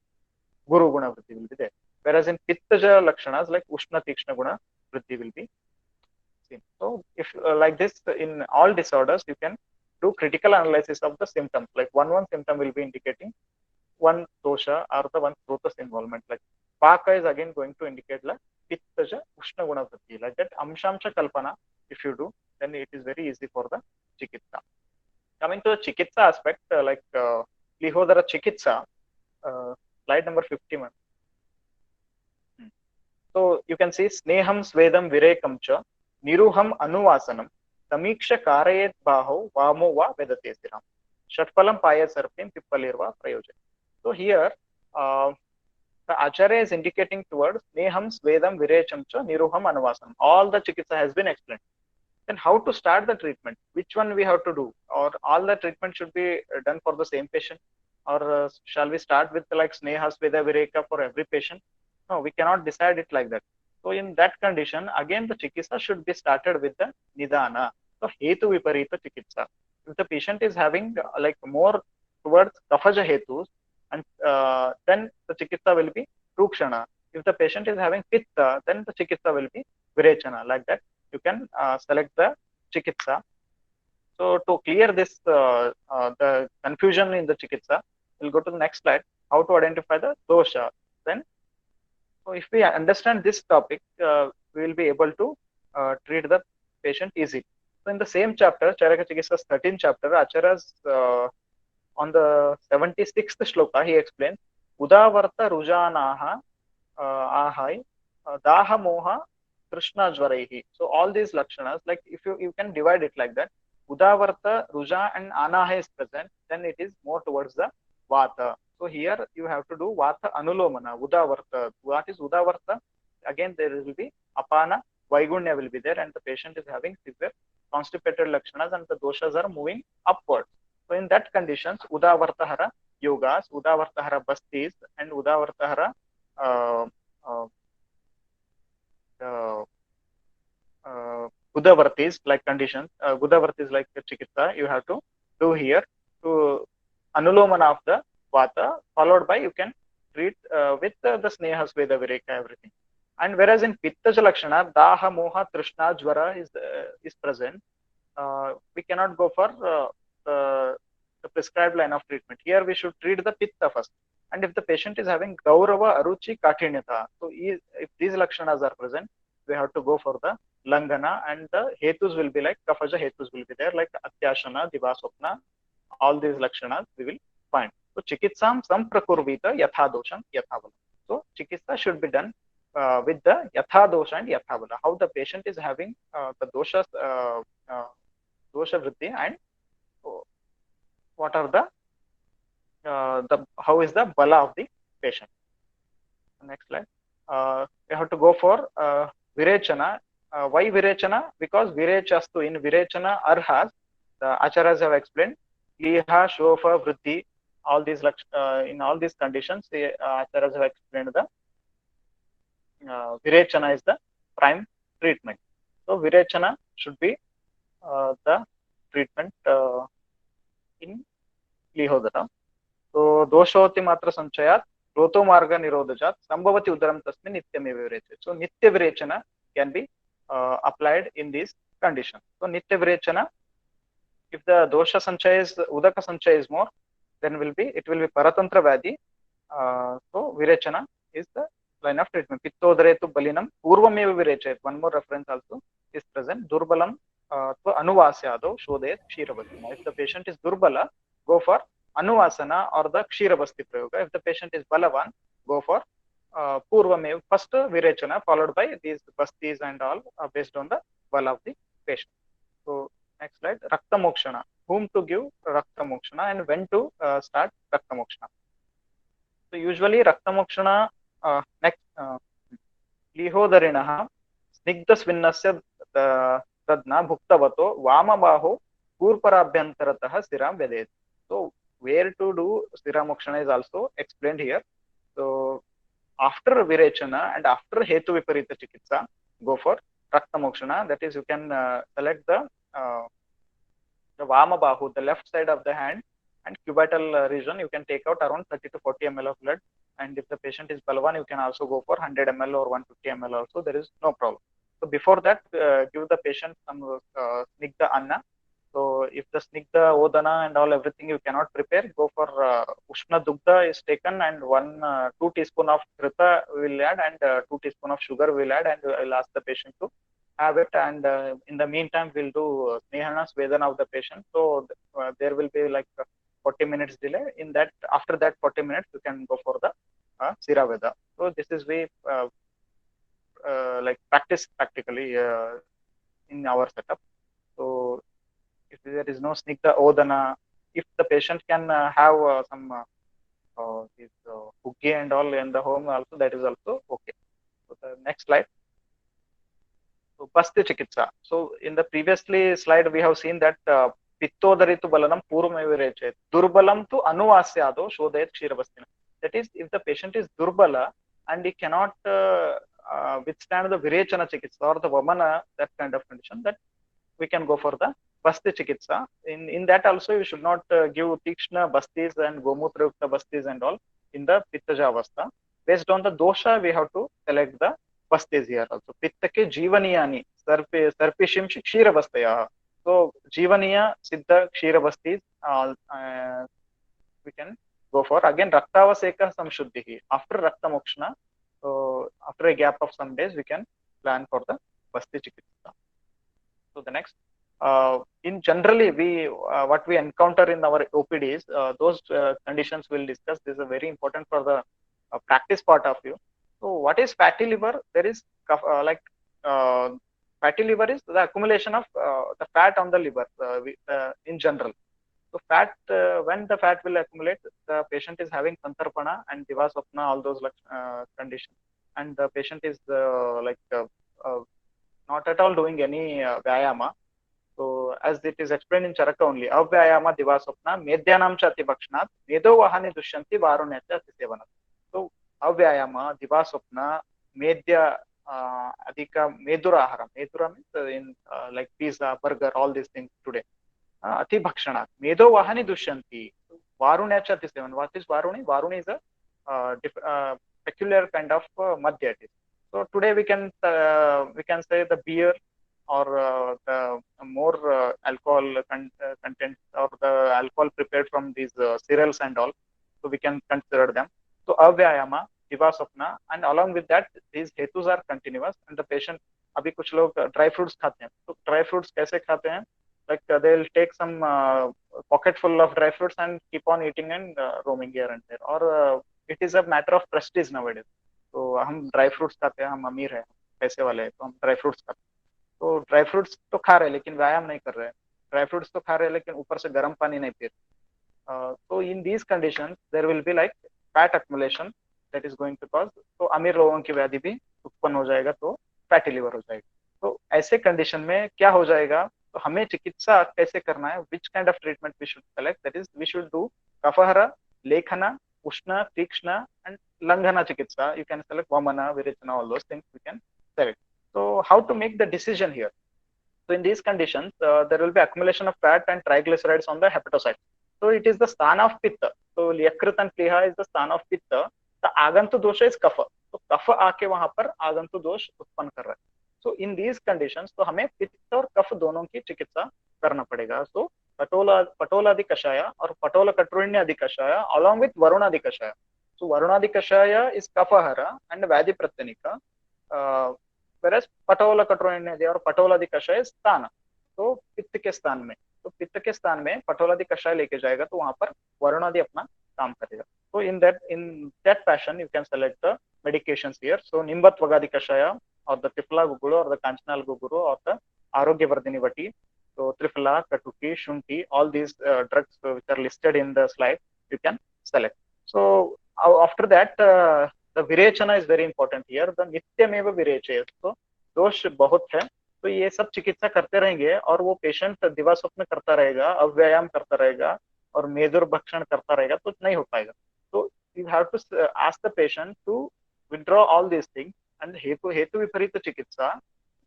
Guru Guna Vriddhi will be there. Whereas in Pittaja Lakshanas, like Ushna Tikshna Guna Vriddhi will be seen. So if like this, in all disorders, you can do critical analysis of the symptoms. Like one symptom will be indicating one dosha or the one Srotas involvement. Like Paka is again going to indicate like Pittaja Ushna Guna Vriddhi. Like that Amshamsha Kalpana, if you do, then it is very easy for the Chikitsa. Coming to the Chikitsa aspect, like Plihodara Chikitsa, slide number 51. So you can see Sneham Svedam Virekam Cha Niruham Anuvasanam Samiksha Karayet Baho Vamo Va Vedate Siram Shatpalam Paya Sarpim Pippalirva Prayojan. So here the Acharya is indicating towards Sneham Svedam Virecham Cha Niruham Anuvasanam. All the Chikitsa has been explained. Then how to start the treatment? Which one we have to do? Or all the treatment should be done for the same patient? Or shall we start with like Sneha Sveda Vireka for every patient? No, we cannot decide it like that. So in that condition, again the Chikitsa should be started with the Nidana. So Hetu Viparita Chikitsa. If the patient is having like more towards Kafaja Hetus, and then the Chikitsa will be Rukshana. If the patient is having Pitta, then the Chikitsa will be Virechana. Like that, you can select the Chikitsa. So to clear this, the confusion in the Chikitsa, we'll go to the next slide, how to identify the dosha. Then, so if we understand this topic, we will be able to treat the patient easily. So in the same chapter, Charaka Chikitsa's 13th chapter, Acharya's on the 76th shloka, he explains, Udavarta Rujanaha Ahai Daha Moha Krishna Jvaraihi. So all these lakshanas, like if you can divide it like that, Udavarta, Ruja and Anaha is present, then it is more towards the Vata. So here you have to do Vata Anulomana, Udavarta. What is Udavarta? Again, there will be Apana, Vaigunya will be there, and the patient is having severe constipated lakshanas and the doshas are moving upwards. So in that conditions, Udavartahara yogas, Udavartahara bastis, and Udavartahara Gudavartis like conditions, Gudavartis like chikitsa, you have to do here to anulomana of the vata, followed by you can treat with the sneha, sveda, vireka, everything. And whereas in pittaja lakshana, daha, moha, trishna, jvara is present, we cannot go for the prescribed line of treatment. Here we should treat the pitta first. And if the patient is having gaurava, aruchi, kaఠిన్యత, so if these lakshanas are present, we have to go for the langana, and the hetus will be like kafaja hetus will be there, like atyashana, divasopna, all these lakshanas we will find. So chikitsam samprakurvita yatha dosham yathavala. So chikitsa should be done with the yatha dosha and yathavala. How the patient is having the doshas, dosha vritti, and what are the how is the bala of the patient. Next slide. We have to go for virechana. Why virechana? Because virechastu, in virechana arhas, the acharyas have explained liha, shofa, vritti, all these in all these conditions, the acharyas have explained the virechana is the prime treatment. So virechana should be the treatment in lihodara. So doshoti matra sanchayat roto marga nirodhajat sambhavati udaram tasmin nityame virechana. So nitya virechana can be applied in these conditions. So nitya virechana, if the dosha sanchaya is, udaka sanchaya is more, then it will be paratantra vadi. So virechana is the line of treatment. Pittodharetu balinam purvameva virechayat. One more reference also is present. Durbalam anuvasyado shodayat kshiravastina. If the patient is durbala, go for anuvasana or the kshiravasti prayoga. If the patient is balavan, go for purvamev, first virechana, followed by these bastis and all based on the bala of the patient. So next slide. Rakta mokshana. Whom to give rakta mokshana and when to start rakta mokshana. So usually rakta mokshana next lihodarinaha snigdha svinnasya tadna bhuktavato vamabaho purparabhyantaratah siram vedet. So where to do stira mokshana is also explained here. So after virechana and after hetu viparita chikitsa, go for rakta mokshana. That is, you can select the vama bahu, the left side of the hand, and cubital region. You can take out around 30 to 40 ml of blood. And if the patient is balavan, you can also go for 100 ml or 150 ml also. There is no problem. So before that, give the patient some snigdha anna. So if the snigdha odana and all everything you cannot prepare, go for ushna dugdha is taken, and 2 teaspoon of krita we will add, and 2 teaspoon of sugar we will add, and I will ask the patient to have it. And in the meantime, we'll do snehana svedana of the patient. So there will be like 40 minutes delay. In that, after that 40 minutes, you can go for the siraveda. So this is we like practice practically in our setup. So if there is no snigdha odana, if the patient can have some hugge and all in the home also, that is also okay. So the next slide. So basti chikitsa. So in the previously slide we have seen that pittodharitu balanam purvameva virechayat durbalam tu anuvasyado shodayat kshiravastina. That is, if the patient is durbala and he cannot withstand the virechana chikitsa or the vamana, that kind of condition, that we can go for the basti chikitsa. In that also you should not give tikshna bastis and gomutra yukta bastis and all in the pittaja avastha. Based on the dosha, we have to select the bastis here also. Pittake jivaniyani sarpishim kshiravastaya. So jivaniya siddha kshiravastis we can go for. Again, raktavaseka samshuddhihi. After rakta mokshana, so after a gap of some days, we can plan for the basti chikitsa. So the next, in generally we what we encounter in our OPDs, those conditions we'll discuss. This is very important for the practice part of you. So what is fatty liver? There is fatty liver is the accumulation of the fat on the liver in general. So fat, when the fat will accumulate, the patient is having santarpana and divasopna, all those conditions, and the patient is not at all doing any vyayama. So as it is explained in Charaka only, avyayama divasopna medyanam cha atibhakshnat medo vahani dushyanti varunyatya atisevanat. So avyayama, divasopna, medya, adhika medura aharam. Medura means in like pizza, burger, all these things today. Ati bhakshana. Medo vahani dushyanti. Varuण्याचे अतिसेवन. What is varuni? Varuni is a peculiar kind of madhya. So today we can say the beer or the more alcohol content or the alcohol prepared from these cereals and all. So we can consider them. So avyayama, divasapna, and along with that these hetus are continuous and the patient अभी कुछ लोग dry fruits खाते हैं तो dry fruits कैसे खाते हैं like they will take some pocket full of dry fruits and keep on eating and roaming here and there or it is a matter of prestige nowadays. तो हम dry fruits खाते हैं हम अमीर हैं पैसे वाले हैं तो हम ड्राई फ्रूट्स खाते हैं तो ड्राई फ्रूट्स तो खा रहे हैं लेकिन व्यायाम नहीं कर रहे हैं ड्राई फ्रूट्स तो खा रहे हैं लेकिन ऊपर से गर्म पानी नहीं पी रहे तो in these conditions there will be like fat accumulation that is going to cause तो अमीर लोगों की व्याधि भी उत्पन्न हो जाएगा तो फैटी लिवर हो जाएगा तो ऐसे कंडीशन में क्या हो जाएगा तो हमें चिकित्सा कैसे करना है which kind of treatment we should select that is we should do kaphahara lekhana ushna तीक्ष्ण एंड लंघन चिकित्सा you can select vamana virechana all those things we can select so how to make the decision here so in these conditions there will be accumulation of fat and triglycerides on the hepatocytes so it is the sthana of pitta so yakrit and pliha is the sthana of pitta the agantu dosha is kapha तो कफ आके वहां पर आगंतु दोष उत्पन्न कर रहा है सो इन these conditions तो हमें पित्त और कफ दोनों की चिकित्सा करना पड़ेगा सो पटोलादि कषाय और पटोल कट्रुण्यदि कषाय अलॉन्ग विथ वरुणादि कषाय सो वरुणादि कषाय इज कफहर एंड व्याधि प्रत्यनिका whereas पटोल कट्रुण्यदि और पटोलादि कषाय स्थान तो पित्त के स्थान में तो पित्त के स्थान में पटोलादि कषाय लेके जाएगा तो वहां पर वरुणादि अपना काम करेगा so in that fashion you can select the medications here so nimbatvagadi kashaya or the triphala guguru or the kanchanal guguru or the arogyavardhini vati so triphala katuki shunti all these drugs which are listed in the slide you can select so after that the virechana is very important here the nityameva virechayat so दोष बहुत है तो ये सब चिकित्सा करते रहेंगे और वो पेशेंट दिवा स्वप्न करता रहेगा अव्यायाम करता रहेगा और मेदुर भक्षण करता रहेगा तो नहीं हो पाएगा तो you have to ask the patient to withdraw all these things and hetu viparita chikitsa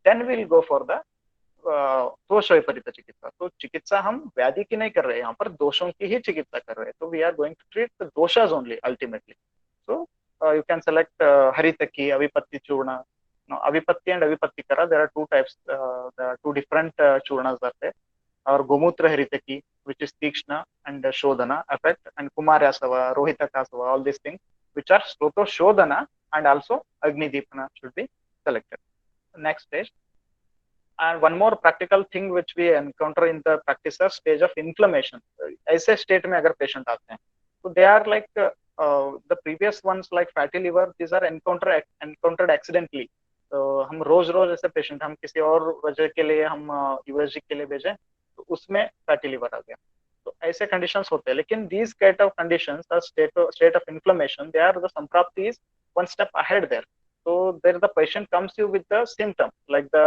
then we'll go for the दोष विपरीत चिकित्सा तो चिकित्सा हम व्याधि की नहीं कर रहे हैं यहाँ पर दोषों की ही चिकित्सा कर रहे हैं तो we are going to treat the doshas only ultimately so you can select haritaki avipatti churna avipatti and avipattikara there are two types there are two different churnas are there और gomutra हरितकी which is tikshna and shodhana effect and kumaryasava rohitakasava all these things which are sloto shodhana and also agni deepana should be selected next stage and one more practical thing which we encounter in the practicer stage of inflammation ऐसे state में अगर patient आते हैं तो they are like the previous ones like fatty liver these are encountered accidentally तो हम रोज ऐसे patient हम किसी और वजह के लिए हम USG के लिए भेजें तो उसमें फैटी लिवर आ गया तो ऐसे कंडीशंस होते हैं लेकिन these kind of conditions are state of inflammation they are the samprapti is one step ahead there so there the patient comes you with the symptoms like the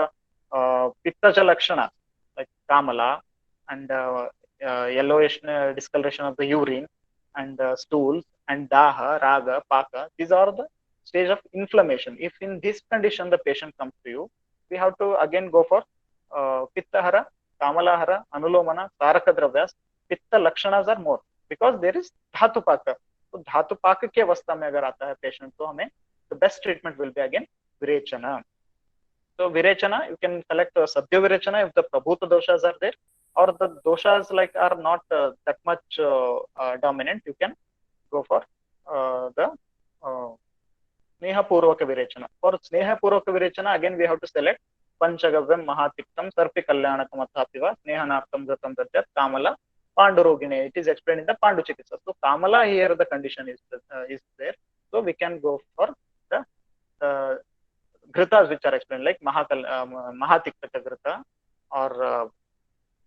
pittaja lakshana like kamala and yellowish discoloration of the urine and stools and daha raga paka these are the stage of inflammation if in this condition the patient comes to you we have to again go for pittahara कामलाहर अनुलोमन karaka dravyas pitta lakshanas are more because there is dhatupaka तो धातुपाक की अवस्था में अगर आता है patient तो हमें the best treatment will be again virechana so virechana you can select sadhya virechana if the prabhuta doshas are there or the doshas like are not that much dominant you can go for the sneha purvaka virechana for sneha purvaka virechana again we have to select पंचगव्यम महातिक्तम सर्पि कल्याणकम अथापिवा स्नेहनार्थम गतम दद्यात् कामला पांडुरोगिणे it is explained in the pandu chikitsa so kamala here the condition is there so we can go for the घृतास which are explained like महातिक्तक घृता or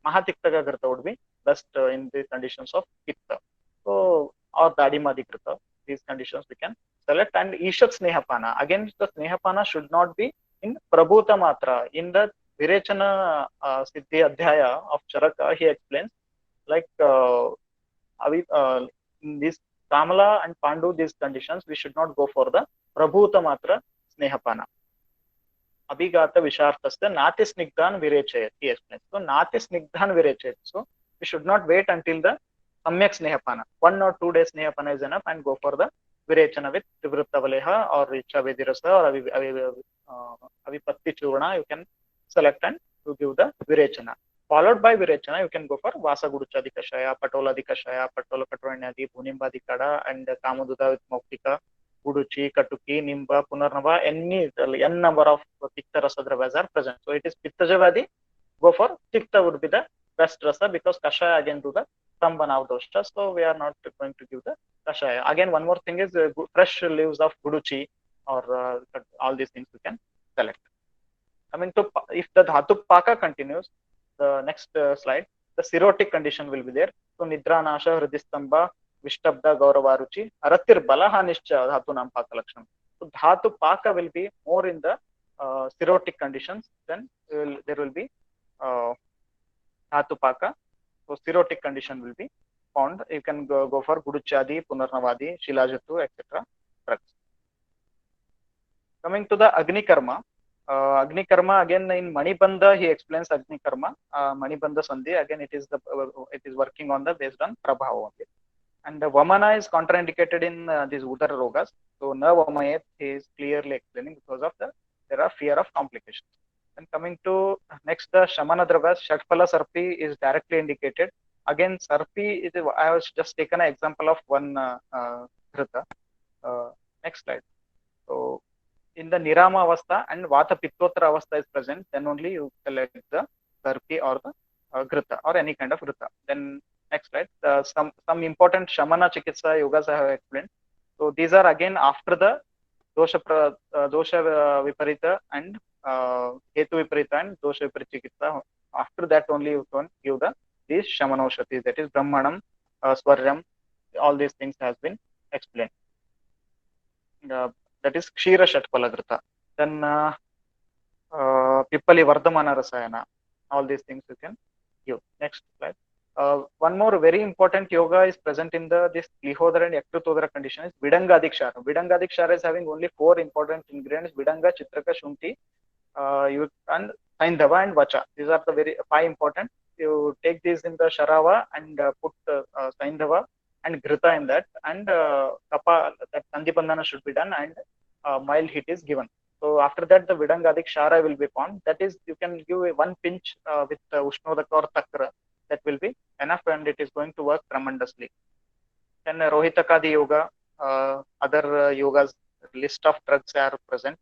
महातिक्तक घृता would be best in the conditions of pitta so or dadimadi घृता these conditions we can select and ishat snehapana again the snehapana should not be in prabhuta matra in the virechana siddhi adhyaya of charaka he explains like in this kamala and pandu these conditions we should not go for the prabhuta matra snehapana abhigata visharthasya nati snigdhan virechayat. He explains. So nati snigdhan virechayat. So we should not wait until the samyak snehapana. 1 or 2 days snehapana is enough and go for the virechana with Trivritta Valeha or Richa Vedirasa or Avipatti Churna. You can select and to give the virechana. Followed by virechana, you can go for Vasa Guduchadi Kashaya, Patola Dikashaya, Patola Katranyadi, Punimba Dikada, and Kamaduda with Moktika, Guduchi, Katuki, Nimba, Punarnava, any n number of Pitta Rasa Dravas are present. So it is Pitta Javadi, go for Tikta would be the best rasa because Kashaya again do the Sambhana dosha. So we are not going to give the Kashaya. Again, one more thing is fresh leaves of Guduchi or all these things we can select. Coming to if the Dhatu Paka continues, the next slide, the serotic condition will be there. So Nidra Nasha, Hridistamba, Vishtabda, Gauravaruchi, Aratir Balaha Nishcha, Dhatu Nam Paka Lakshana. So Dhatu Paka will be more in the serotic conditions, then there will be Dhatu Paka. So serotic condition will be found. You can go for Guduchadi, Punarnavadi, Shilajatu, etc. drugs. Coming to the Agni Karma. Agni Karma again in Manibandha he explains Agni Karma. Manibandha Sandhi again it is working on the based on Prabhava only. And the Vamana is contraindicated in these Udara Rogas. So na Vamayet he is clearly explaining because of there are fear of complications. And coming to next the Shamana Dravas, Shatphala Sarpi is directly indicated. Again Sarpi I was just taken an example of one Dhrita. Next slide. So in the Nirama Avastha and Vata Pittottara Avastha is present, then only you select the Sarpi or the Grita or any kind of Grita. Then next slide, some important Shamana Chikitsa yogas I have explained. So these are again after the Dosha Viparita and Hetu Viparita and Dosha Viparita Chikitsa. After that only you can give these Shamanoshati, that is Brahmanam, Swaryam, all these things has been explained. That is Kshira Shatpala Grita. Then Pippali Vardhamana Rasayana. All these things you can give. Next slide. One more very important yoga is present in this Lihodara and Yakrutodara condition is Vidanga Dikshara. Vidanga Dikshara is having only 4 important ingredients: Vidanga, Chitraka, Shunti, and Saindhava and Vacha. These are the 5 important. You take these in the Sharava and put Saindhava and Grita in that, and Kappa, that Sandipandana should be done, and mild heat is given. So after that, the Vidangadik Shara will be formed. That is, you can give 1 pinch with Ushnodaka or Takra. That will be enough, and it is going to work tremendously. Then Rohitakadi Yoga, other yogas, list of drugs are present.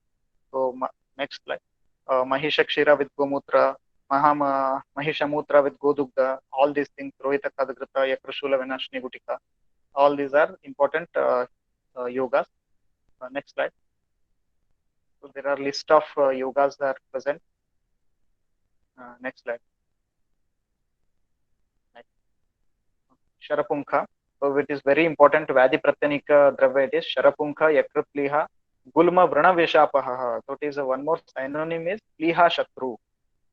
So next slide. Mahishakshira with Gomutra, Mahishamutra with Godugda, all these things, Rohitakadagrita, Yakrashula Venashni Gutika, all these are important yogas. Next slide. So there are list of yogas that are present. Next slide. Sharapunkha. So it is very important. Vadi Pratyanika Dravya, it is Sharapunkha, Yakratliha, Gulma Vrana Veshapaha. So it is one more synonym is Pliha Shatru.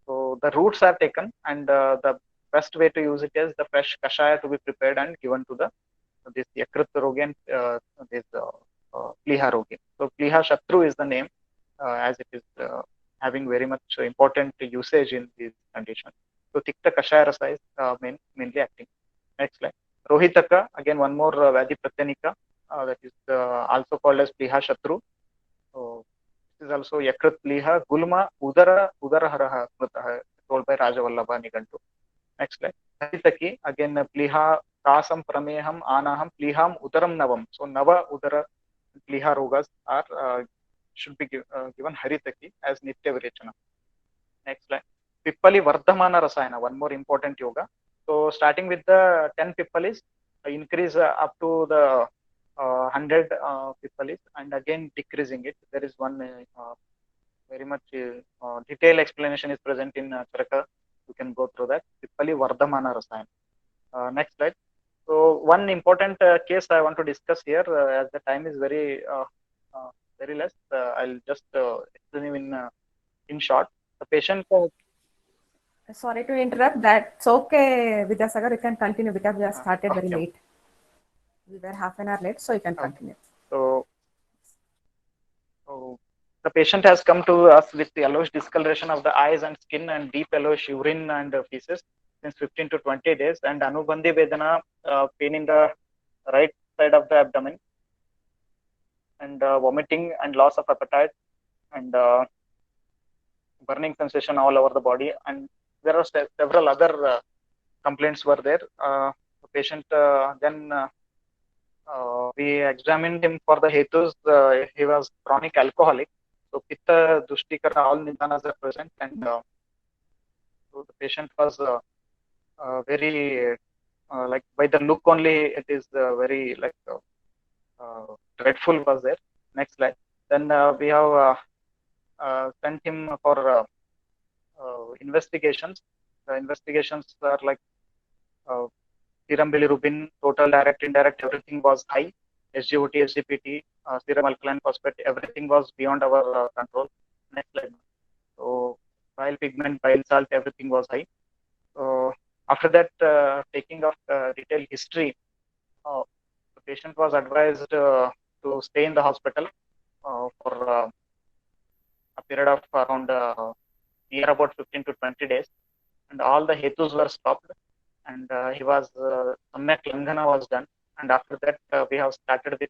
So the roots are taken, and the best way to use it is the fresh Kashaya to be prepared and given to this Yakrat Rogi and this Pliha Rogi. So Pliha Shatru is the name, as it is having very much important usage in these conditions. So Tikta Kashaya Rasa is mainly acting. Next slide. Rohitaka, again one more Vadi Pratyanika, that is also called as Pliha Shatru. So this is also Yakrat Pliha, Gulma, Udara Haraha, told by Rajavallabha Nigantu. Next slide. Haritaki, again Pliha, Kasam, Prameham, Anaham, Pliham, Udaram Navam. So Nava, Udara, Pliha Rogas are should be given Haritaki as Nitya Virechana. Next slide. Pippali Vardhamana Rasayana, one more important yoga. So starting with the 10 Pippalis, increase up to the 100 Pippalis, and again decreasing it. There is one very much detailed explanation is present in Charaka. You can go through that. Pippali Vardhamana Rasayana. Next slide. So one important case I want to discuss here, as the time is very less. I'll just explain in short. The patient. Sorry to interrupt. That's okay, Vidyasagar. You can continue because we have started very late. We were half an hour late, so you can continue. So the patient has come to us with the yellowish discoloration of the eyes and skin and deep yellowish urine and feces since 15 to 20 days, and Anubandhi Vedana, pain in the right side of the abdomen, and vomiting and loss of appetite, and burning sensation all over the body. And there are several other complaints were there. The patient then we examined him for the hetus. He was chronic alcoholic, so pitta, dushtikara, all nidanas are present, and so the patient was very like by the look only, it is very like dreadful was there. Next slide. Then we have sent him for investigations. The investigations are like serum bilirubin, total direct, indirect, everything was high. SGOT, SGPT, serum alkaline phosphate, everything was beyond our control. Next slide. So bile pigment, bile salt, everything was high. So after that, taking of detailed history, the patient was advised to stay in the hospital for a period of around year about 15 to 20 days, and all the hetus were stopped, and he was Samyak Langana was done, and after that we have started with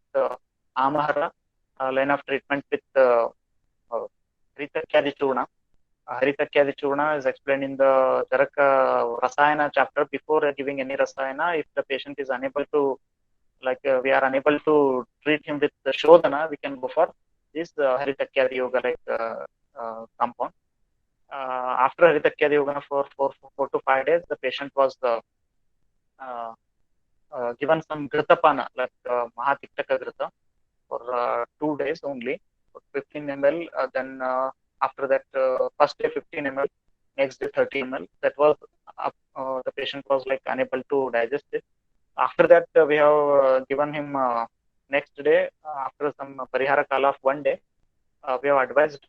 Amahara line of treatment with Haritakyadi Churna. Haritakyadi Churna is explained in the Charaka Rasayana chapter. Before giving any Rasayana, if the patient is unable to, like we are unable to treat him with the Shodhana, we can go for this Haritakyadi Yoga like compound. After Haritakyadi Yoga for 4 to 5 days, the patient was given some Gritapana, like Mahatiktaka Grita, for 2 days only, for 15 ml. Then after that, first day 15 ml, next day 30 ml. That was the patient was like unable to digest it. After that, we have given him next day, after some Parihara Kala of 1 day, we have advised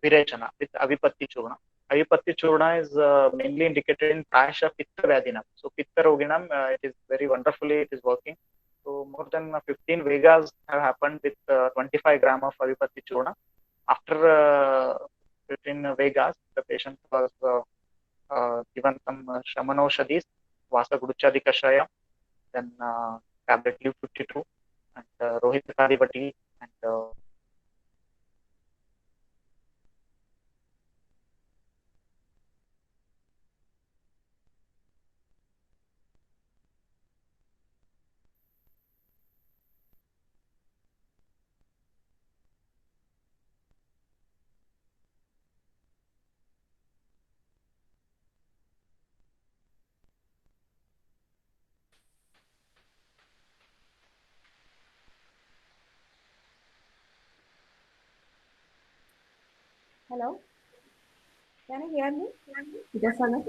Virechana with Avipatti Churna. Avipatti Churna is mainly indicated in Prayasha Pitta Vyadhinam. So Pitta Roginam, it is very wonderfully, it is working. So more than 15 Vegas have happened with 25 gram of Avipatti Churna. After 15 Vegas, the patient was given some Shamanaushadis, Vasa Guduchadi Kashaya, then tablet U52, and Rohit Kadivati, and Hello? Can you hear me? Yes or no?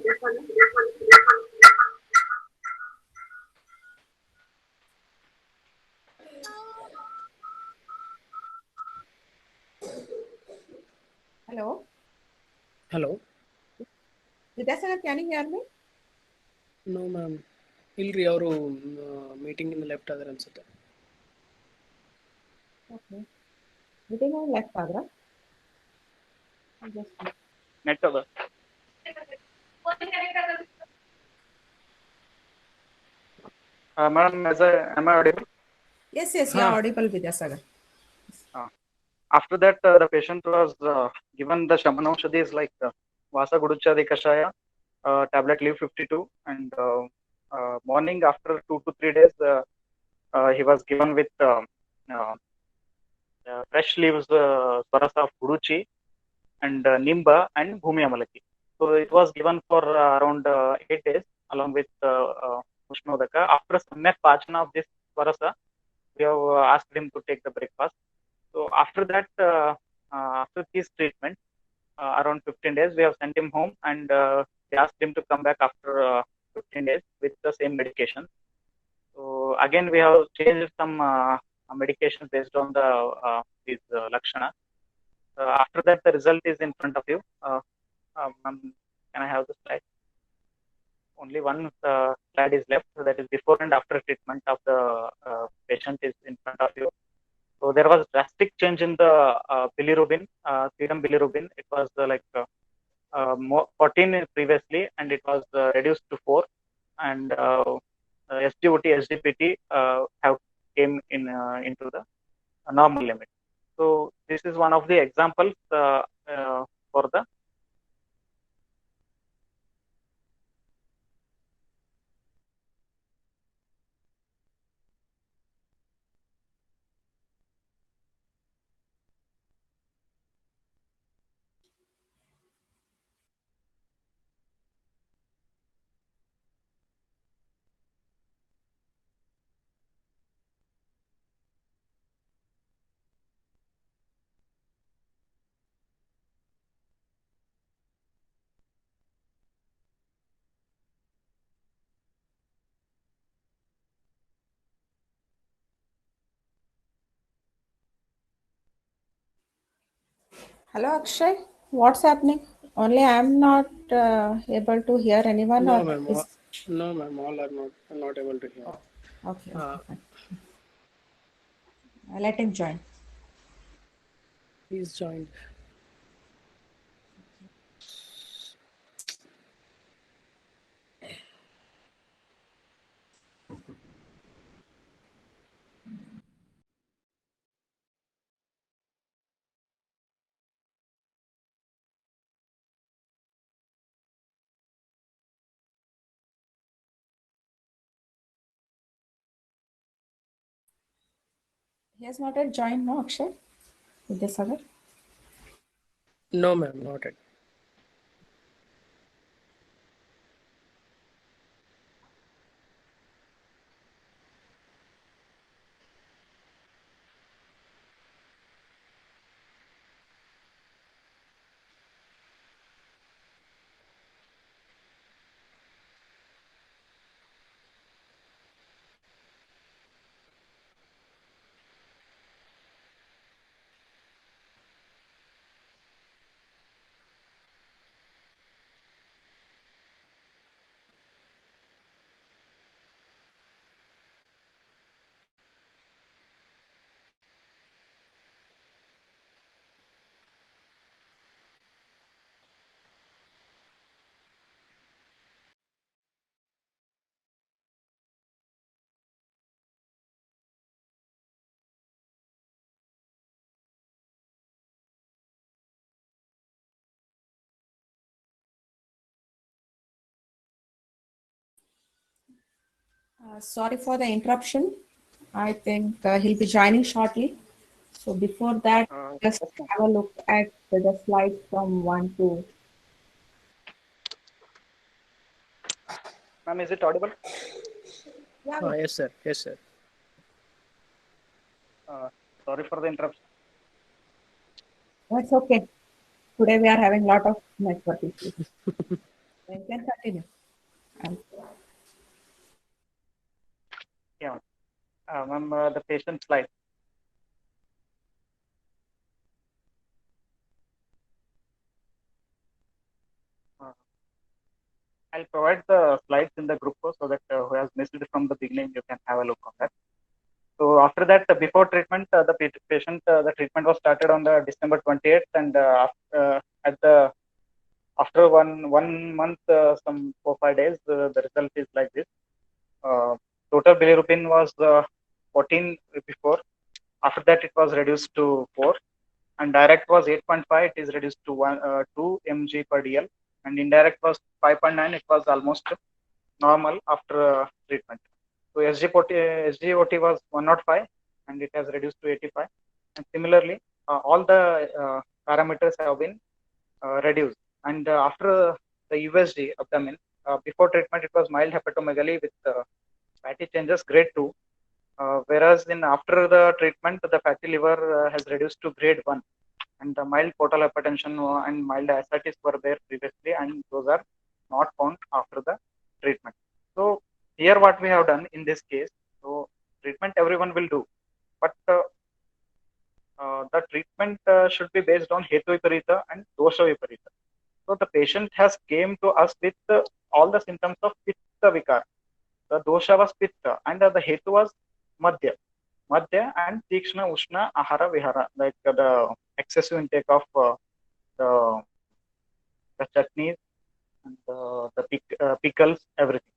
Hello? Hello. Vidyasana, can you hear me? No, ma'am. Ilri ಅವರು meeting ಇಂದ left ಆದ್ರೆ ಅನ್ಸುತ್ತೆ. Okay. Meeting on left ಆದ್ರ? net ಅದ. Madam, am I audible? Yes, you are audible, Vidyasagar. After that, the patient was given the Shamanaushadis like Vasa Guduchadi Kashaya, tablet Leaf 52, and morning after 2 to 3 days, he was given with fresh leaves, Swarasa of Guduchi, and Nimba and Bhumi Amalaki. So it was given for around 8 days along with Ushnodaka. After Samyak Pachana of this Swarasa, we have asked him to take the breakfast. So after that, after this treatment, around 15 days, we have sent him home, and we asked him to come back after 15 days with the same medication. So again, we have changed some medication based on the these Lakshana. After that, the result is in front of you. Can I have the slide? Only one slide is left, so that is before and after treatment of the patient is in front of you. So there was drastic drastic change in the bilirubin, serum bilirubin. It was 14 previously, and it was reduced to 4. And SGOT, SGPT have came in into the normal limit. So this is one of the examples for the Hello, Akshay. What's happening? Only I'm not able to hear anyone. No, or ma'am. is- No, ma'am. All are not able to hear. Okay, Uh, fine. Let him join. He's joined. He has not yet joined, no, Akshay? Vidyasagar? No, ma'am. Not yet. Sorry for the interruption. I think he'll be joining shortly. So before that, just have a look at the slides from 1 to. ma'am, is it audible? Yes, sir. Yes, sir. Sorry for the interruption. That's okay. Today we are having a lot of network issues. You can continue. Yeah, ma'am, the patient slide. I'll provide the slides in the group so that who has missed it from the beginning, you can have a look on that. So after that, before treatment, the patient, the treatment was started on the December 28th, and after one month, some 4-5 days, the result is like this. Total bilirubin was 14 before. After that, it was reduced to 4, and direct was 8.5. It is reduced to 2 mg per dl, and indirect was 5.9. It was almost normal after treatment. So SGOT was 105, and it has reduced to 85. And similarly, all the parameters have been reduced. And after the USG abdomen, before treatment, it was mild hepatomegaly with fatty changes grade 2. Whereas in after the treatment, the fatty liver has reduced to grade 1, and the mild portal hypertension and mild ascites were there previously, and those are not found after the treatment. So here what we have done in this case, so treatment everyone will do, but the treatment should be based on Hetu Viparita and Dosha Viparita. So the patient has came to us with all the symptoms of Pitta Vikar. The dosha was Pitta and the Hetu was Madhya. madhya and tikshna ushna ahara vihara, like the excessive intake of the the chutneys and the pickles, everything.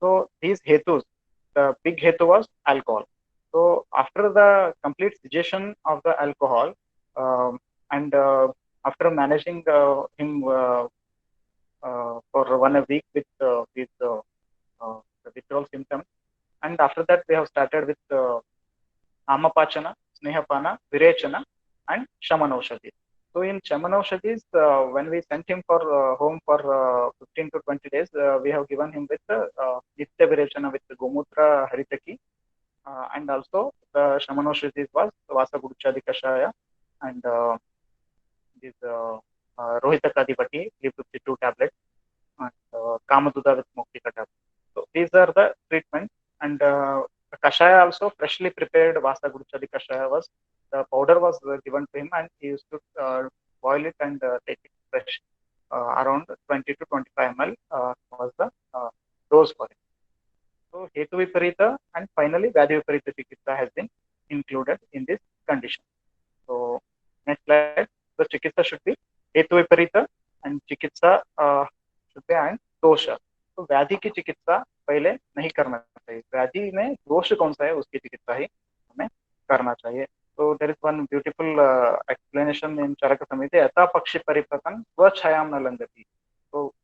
So these hetus, the big hetu was alcohol. So after the complete cessation of the alcohol, and after managing him for 1 week with the withdrawal symptoms, and after that we have started with Amapachana, Snehapana, Virechana, and Shamanaushadhi. So in Shamanaushadhis, when we sent him for home for 15 to 20 days, we have given him with Nitya Virechana with Gomutra Haritaki, and also the Shamanaushadhis was Vasa Guduchadi Kashaya and this Rohita Kadipati, 52 tablets, and Kamaduda with Muktika tablets. So these are the treatments, and Kashaya also freshly prepared Vasa Guduchadi Kashaya was, the powder was given to him, and he used to boil it and take it fresh. Around 20 to 25 ml was the dose for it. So Hetu Viparita and finally Vyadhi Viparita Chikitsa has been included in this condition. So next slide, the Chikitsa should be Hetu Viparita and Chikitsa should be and dosha. तो व्याधि की चिकित्सा पहले नहीं करना चाहिए, व्याधि में दोष कौन सा है उसकी चिकित्सा ही हमें करना चाहिए. तो there is one beautiful explanation in Charaka Samhita, यथा पक्षी परिपतन स्वछायाम न लंघति. तो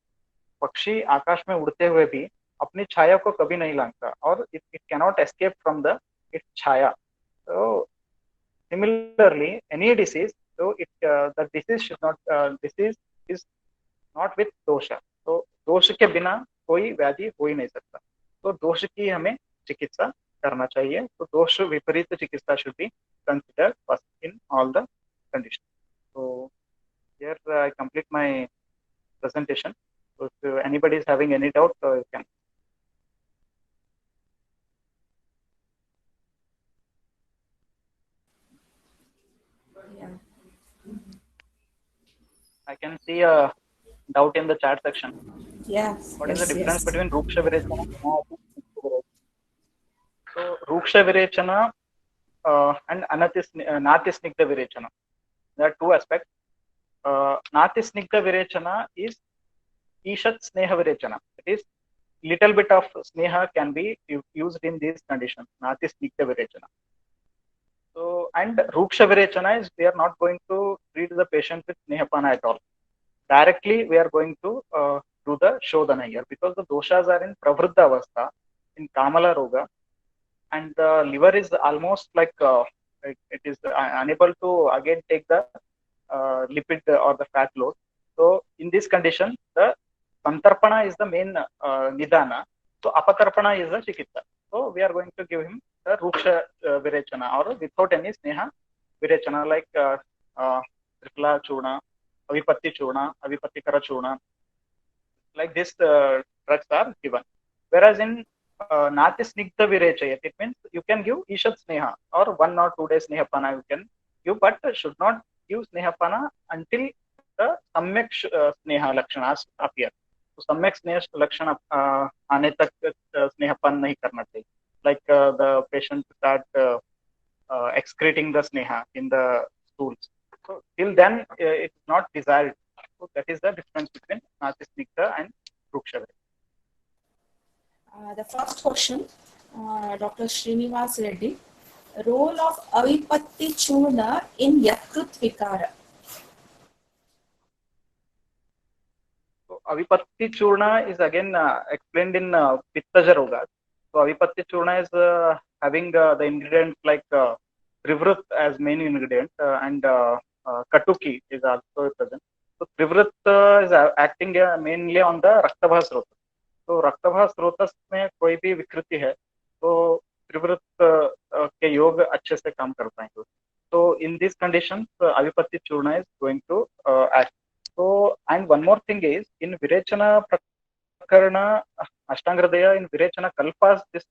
पक्षी आकाश में उड़ते हुए भी अपनी छाया को कभी नहीं लांघता, और it cannot escape from the its chhaya. तो similarly any disease, so the disease should not disease is not with dosha. तो दोष के बिना कोई व्याधि हो ही नहीं सकता, तो दोष की हमें चिकित्सा करना चाहिए. तो दोष विपरीत चिकित्सा should be considered first in all the conditions. So here I complete my presentation. So if anybody is having any doubt, you can. Yeah. I can see a doubt in the chat section. Yes. What is yes, the difference yes. between Ruksha Virechana and Snigdha Virechana? So Ruksha Virechana and Nati Snigdha Virechana, there are two aspects. Nati Snigdha Virechana is Ishat Sneha Virechana. It is little bit of Sneha can be used in these conditions. Nati Snigdha Virechana. So, and Ruksha Virechana is we are not going to treat the patient with Snehapana at all. Directly we are going to do the Shodhana here, because the doshas are in Pravruddha Avastha, in Kamala Roga, and the liver is almost like it is unable to again take the lipid or the fat load. So in this condition, the Santarpana is the main Nidana. So Apatarpana is the Chikitsa. So we are going to give him the Ruksha Virechana, or without any Sneha Virechana, like Tripla Churna, Avipatti Churna, Avipattikara Churna. Like this drugs are given. Whereas in Nati Snigdha Virechayat, it means you can give Ishat Sneha or 1 or 2 days Snehapana you can give, but should not give Snehapana until the Samyak Sneha Lakshanas appear. So Samyak Sneha Lakshana aane tak Snehapan nahi karna chahiye. Like the patient start excreting the Sneha in the stools. So till then it is not desired. So that is the difference between Nati Snigdha and Ruksha. The first question, Dr. Srinivas Reddy, role of Avipatti Churna in Yakrut Vikara. So Avipatti Churna is again explained in Pittaja Roga. So Avipatti Churna is having the ingredients like Trivrut as main ingredient, and Katuki is also present. So Trivrut is acting mainly on the Raktabha Srota. तो रक्तभाव स्रोतस में कोई भी विकृति है तो त्रिवृत के योग अच्छे से काम कर पाएंगे. तो in this condition Avipatti churna is going to act. So and one more thing is in Virechana Prakarana Ashtanga Hridaya, in Virechana Kalpas this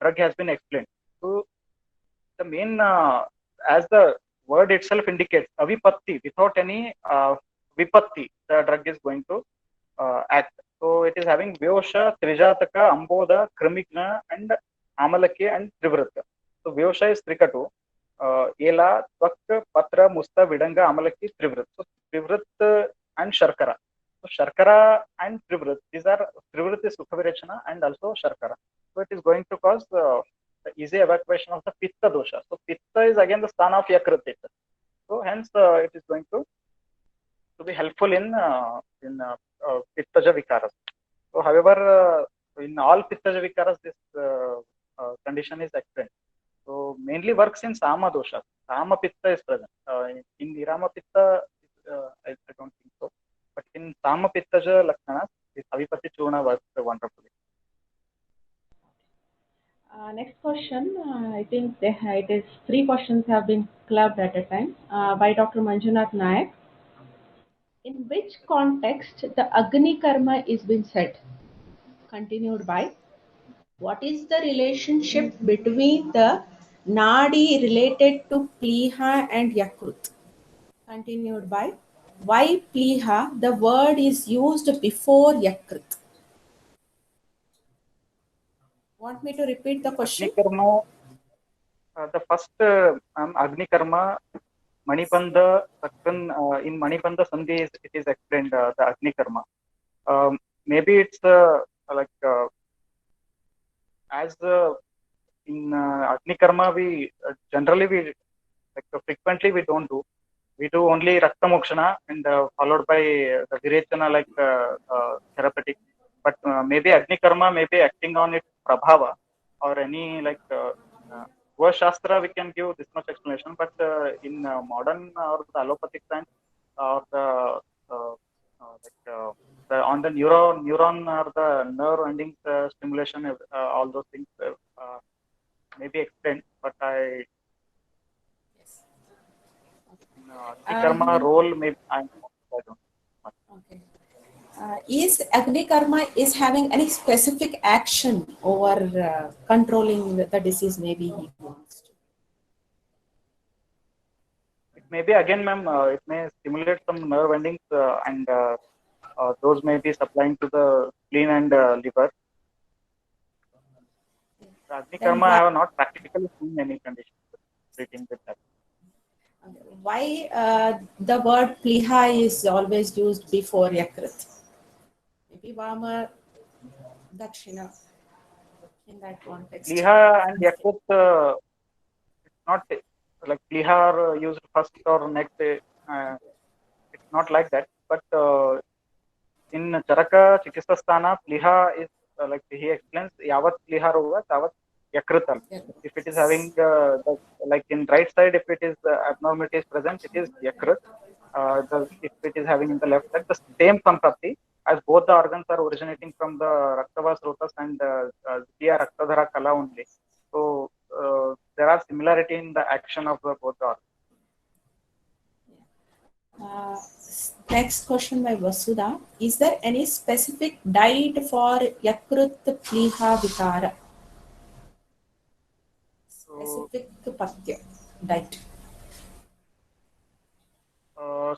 drug has been explained. So the main as the word itself indicates, avipatti, without any vipatti, the drug is going to act. So it is having Vyosha, Trijataka, Amboda, Kramigna, and Amalaki and Trivrit. So Vyosha is Trikatu. Ela, Twak, Patra, Musta, Vidanga, Amalaki, Trivrit. So Trivrit and Sharkara. So Sharkara and Trivrit, these are Trivrit is Sukhavirechana and also Sharkara. So it is going to cause the easy evacuation of the Pitta dosha. So Pitta is again the son of Yakrit. So hence it is going to be helpful in Pittaja Vikaras. So however, in all Pittaja Vikaras, this condition is explained. So mainly works in Sama dosha. Sama Pitta is present. In Nirama Pitta, I don't think so. But in Sama Pittaja Lakshanas, this Avipatti Churna works wonderfully. Next question, I think it is 3 questions have been clubbed at a time by Dr. Manjunath Nayak. In which context the Agni Karma is being said? Continued by, what is the relationship between the Nadi related to Pliha and Yakrut? Continued by, why Pliha, the word is used before Yakrut? Want me to repeat the question? Agni Karma, the first Agni Karma, Manipanda, in Manipanda Sandhi, it is explained the Agni Karma. Maybe it's like as in Agni Karma, we generally frequently we don't do. We do only Rakta Mokshana and followed by the Virechana like therapeutic. But maybe Agni Karma may be acting on its Prabhava or any like Shastra, we can give this much explanation. But in modern or the allopathic science or on the neuron or the nerve endings stimulation, all those things may be explained. But I Agni Karma role maybe I don't know. Okay. Is Agni Karma is having any specific action over controlling the disease? Maybe he wants to. It may be again, ma'am. It may stimulate some nerve endings, and those may be supplying to the spleen and liver. The Agni Then Karma, I have not practically seen any condition treating with that. why the word Pliha is always used before Yakrit? Maybe Vama, Dakshina, in that context. Pliha and Yakut, it's not like Pliha are used first or next. It's not like that. But in Charaka Chikisasthana, Pliha is like he explains, Yavat Pliha Rova, Tavat Yakrital. If it is having like in right side, if it is abnormality is present, it is Yakrit. If it is having in the left side, the same Sampati, as both the organs are originating from the Raktavas Rotas and Zitiya Raktadhara Kala only. So there are similarity in the action of both the organs. Next question by Vasudha. Is there any specific diet for Yakrut Pliha Vikara? Specific patya diet.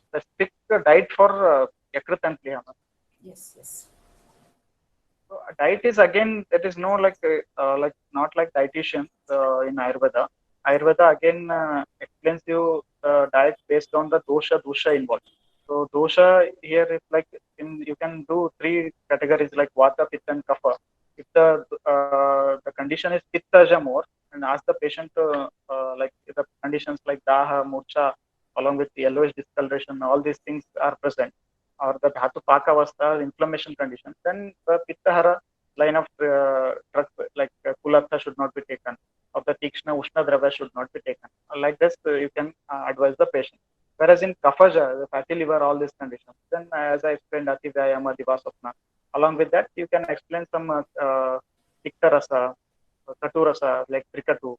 Specific diet for Yakrit and Pliha. Yes. So diet is again, there is no like not like dietitians in Ayurveda. Ayurveda again explains you diet based on the dosha involved. So dosha here is like you can do 3 categories like Vata, Pitta, and Kapha. If the condition is Pittaja more, and ask the patient like the conditions like Daha, Murcha, along with yellowish discoloration, all these things are present, or the Dhatu Pakavastha inflammation condition, then the Pittahara line of drugs like Kulatha should not be taken, or the Tikshna Ushna Dravya should not be taken. Like this, you can advise the patient. Whereas in Kaphaja, the fatty liver, all these conditions, then as I explained, Ati Vyayama, Divasapna. Along with that, you can explain some Tikta Rasa, Katu Rasa, like Trikatu,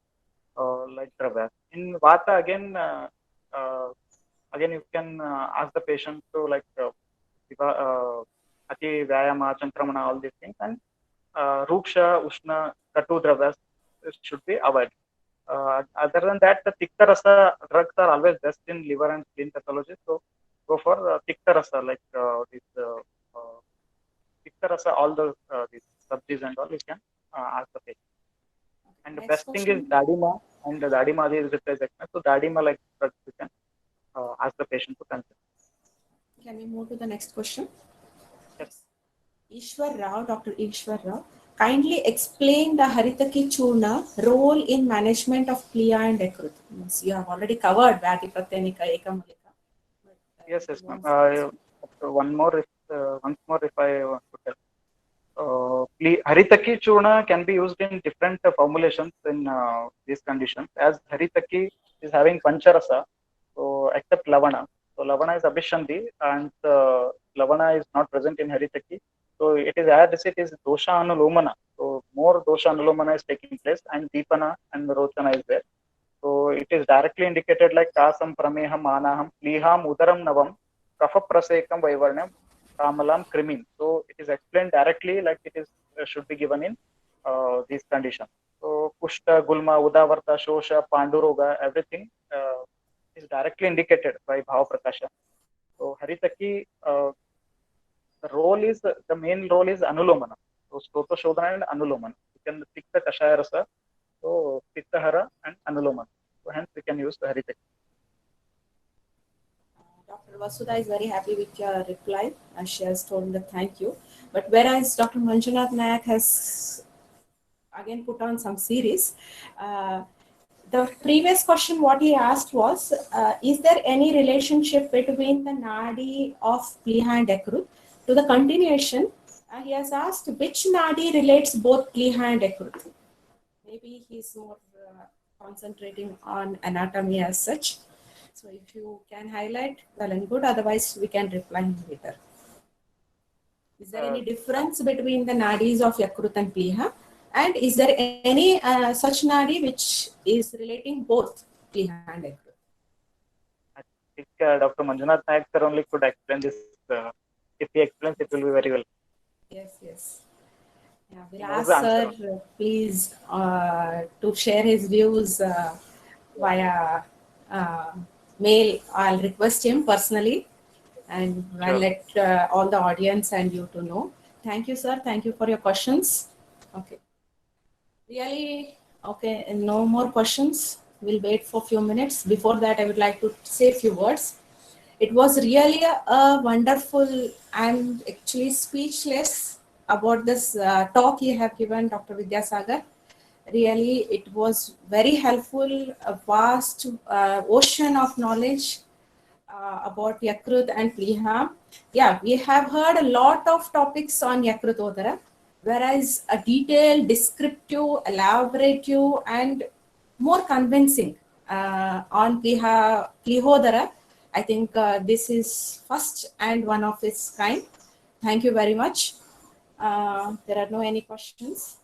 like Dravya. In Vata, again you can ask the patient to like Ati Vyayama, Chankramana, all these things, and Ruksha, Ushna, Katu Dravyas should be avoided. Other than that, the Tikta Rasa drugs are always best in liver and spleen pathology. So go for Tikta Rasa, like this Tikta Rasa, all these sabjis and all, you can ask the patient. And the Next best thing is question. Dadima, and the Dadima is replaced expense. So Dadima, like you can ask the patient to consent. Can we move to the next question? Yes. Ishwar Rao, Dr. Ishwar Rao, kindly explain the Haritaki Churna role in management of plia and yकृत. Means you have already covered Vyati Pratyanika Ekamalika. Yes, yes, ma'am. Once more, if I want to tell. Haritaki Churna can be used in different formulations in these conditions. As Haritaki is having Pancharasa, so except Lavana. So Lavana is Abhishandi and Lavana is not present in Haritaki. So it is as it is Dosha Anulomana. So more Dosha Anulomana is taking place and Deepana and Rochana is there. So it is directly indicated like Kasam Prameham Manaham Liham Udaram Navam Kafa Prasekam Vaivarnam Kamalam Krimin. So it is explained directly like it is should be given in these conditions. So Kushta, Gulma, Udavarta, Shosha, Panduroga, everything is directly indicated by Bhava Prakasha. So Haritaki, the main role is Anulomana. So Stota Shodhana and Anulomana. You can pick the Kashaya Rasa, so Pittahara and Anulomana. So hence we can use the Haritaki. Dr. Vasudha is very happy with your reply. She has told that thank you. But whereas Dr. Manjunath Nayak has again put on some series, the previous question what he asked was, is there any relationship between the nadi of pliha and yकृत? To the continuation, he has asked which nadi relates both pliha and yकृत. Maybe he's more concentrating on anatomy as such. So if you can highlight, well and good. Otherwise, we can reply him later. Is there any difference between the nadis of yकृत and pliha? And is there any such nadi which is relating both pliha and yकृत? I think Dr. Manjunath Nayak sir only could explain this. If he explains, it will be very well. Yes, yes. Yeah, He we'll knows the ask answer. sir, please, to share his views via mail. I'll request him personally, and I'll Sure. let all the audience and you to know. Thank you, sir. Thank you for your questions. Okay. Really, okay, and no more questions. We'll wait for a few minutes. Before that, I would like to say a few words. It was really a wonderful and actually speechless about this talk you have given, Dr. Vidyasagar. Really, it was very helpful, a vast ocean of knowledge about yकृत and pliha. Yeah, we have heard a lot of topics on yकृत Odara, whereas a detailed, descriptive, elaborative, and more convincing on plihodara. I think this is first and one of its kind. Thank you very much. There are no any questions.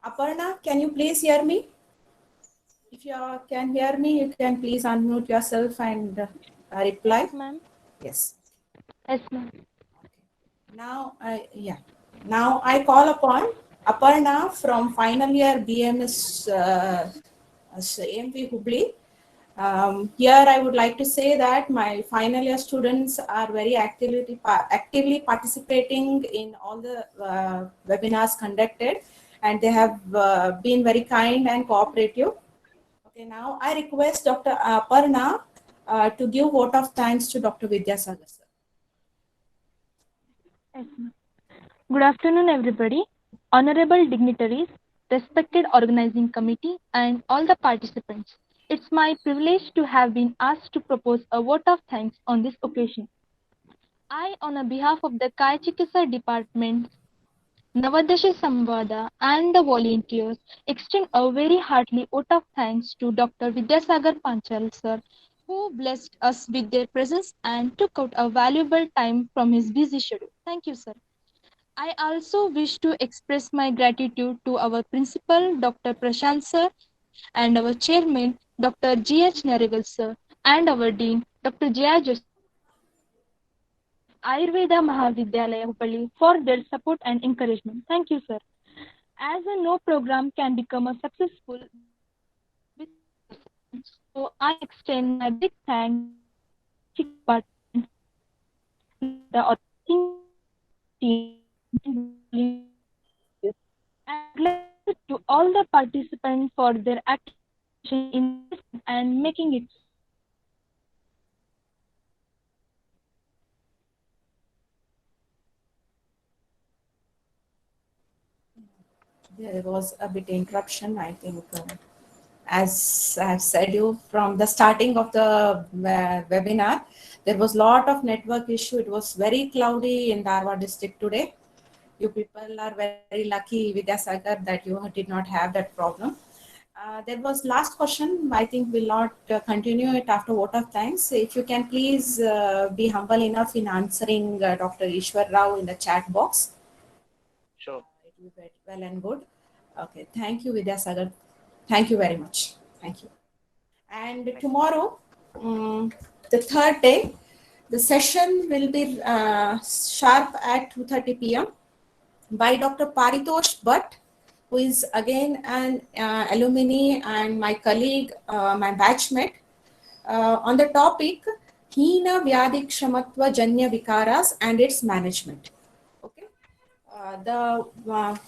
Aparna, can you please hear me? If you can hear me, you can please unmute yourself and reply. Yes, ma'am. Yes. Yes, ma'am. Now, Now I call upon Aparna from final year BMS AMP Hubli. Here I would like to say that my final year students are very actively participating in all the webinars conducted, and they have been very kind and cooperative. Okay, now I request Dr. Aparna to give vote of thanks to Dr. Vidyasagar sir. Yes, ma'am. Good afternoon, everybody. Honorable dignitaries, respected organizing committee, and all the participants. It's my privilege to have been asked to propose a vote of thanks on this occasion. I, on behalf of the Kaya Chikitsa Department, Navadasha Samvada, and the volunteers, extend a very hearty vote of thanks to Dr. Vidyasagar Panchal sir, who blessed us with their presence and took out a valuable time from his busy schedule. Thank you, sir. I also wish to express my gratitude to our principal, Dr. Prashant sir, and our chairman, Dr. G.H. Narigal sir, and our dean, Dr. Jaya Joshi, Ayurveda Mahavidyalaya Hubballi, for their support and encouragement. Thank you, sir. As no program can become a successful with so I extend my big thanks to the department, the organizing team, and glad to all the participants for their action in this and making it. There was a bit interruption, I think. As I've said you from the starting of the webinar, there was a lot of network issue. It was very cloudy in Dharwad district today. You people are very lucky, Vidyasagar, that you did not have that problem. There was last question. I think we'll not continue it after vote of thanks. If you can please be humble enough in answering Dr. Ishwar Rao in the chat box. Sure. It will be well and good. Okay. Thank you, Vidyasagar. Thank you very much. Thank you. And tomorrow, the third day, the session will be sharp at 2:30 p.m. by Dr. Paritosh Bhatt, who is again an alumni and my colleague, my batchmate, on the topic Hina Vyadhi Kshamatva Janya Vikaras and its management. Okay. The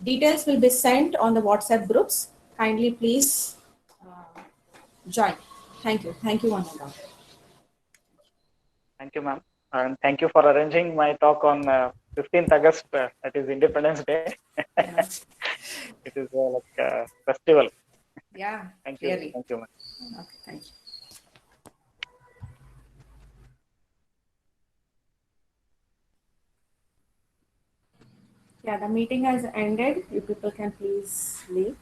details will be sent on the WhatsApp groups. Kindly please join. Thank you. Thank you, one and all. Thank you, ma'am. And thank you for arranging my talk on 15th August. That is Independence Day. Yeah. It is like a festival. Yeah. Thank you. Really. Thank you, ma'am. Okay. Thank you. Yeah, the meeting has ended. You people can please leave.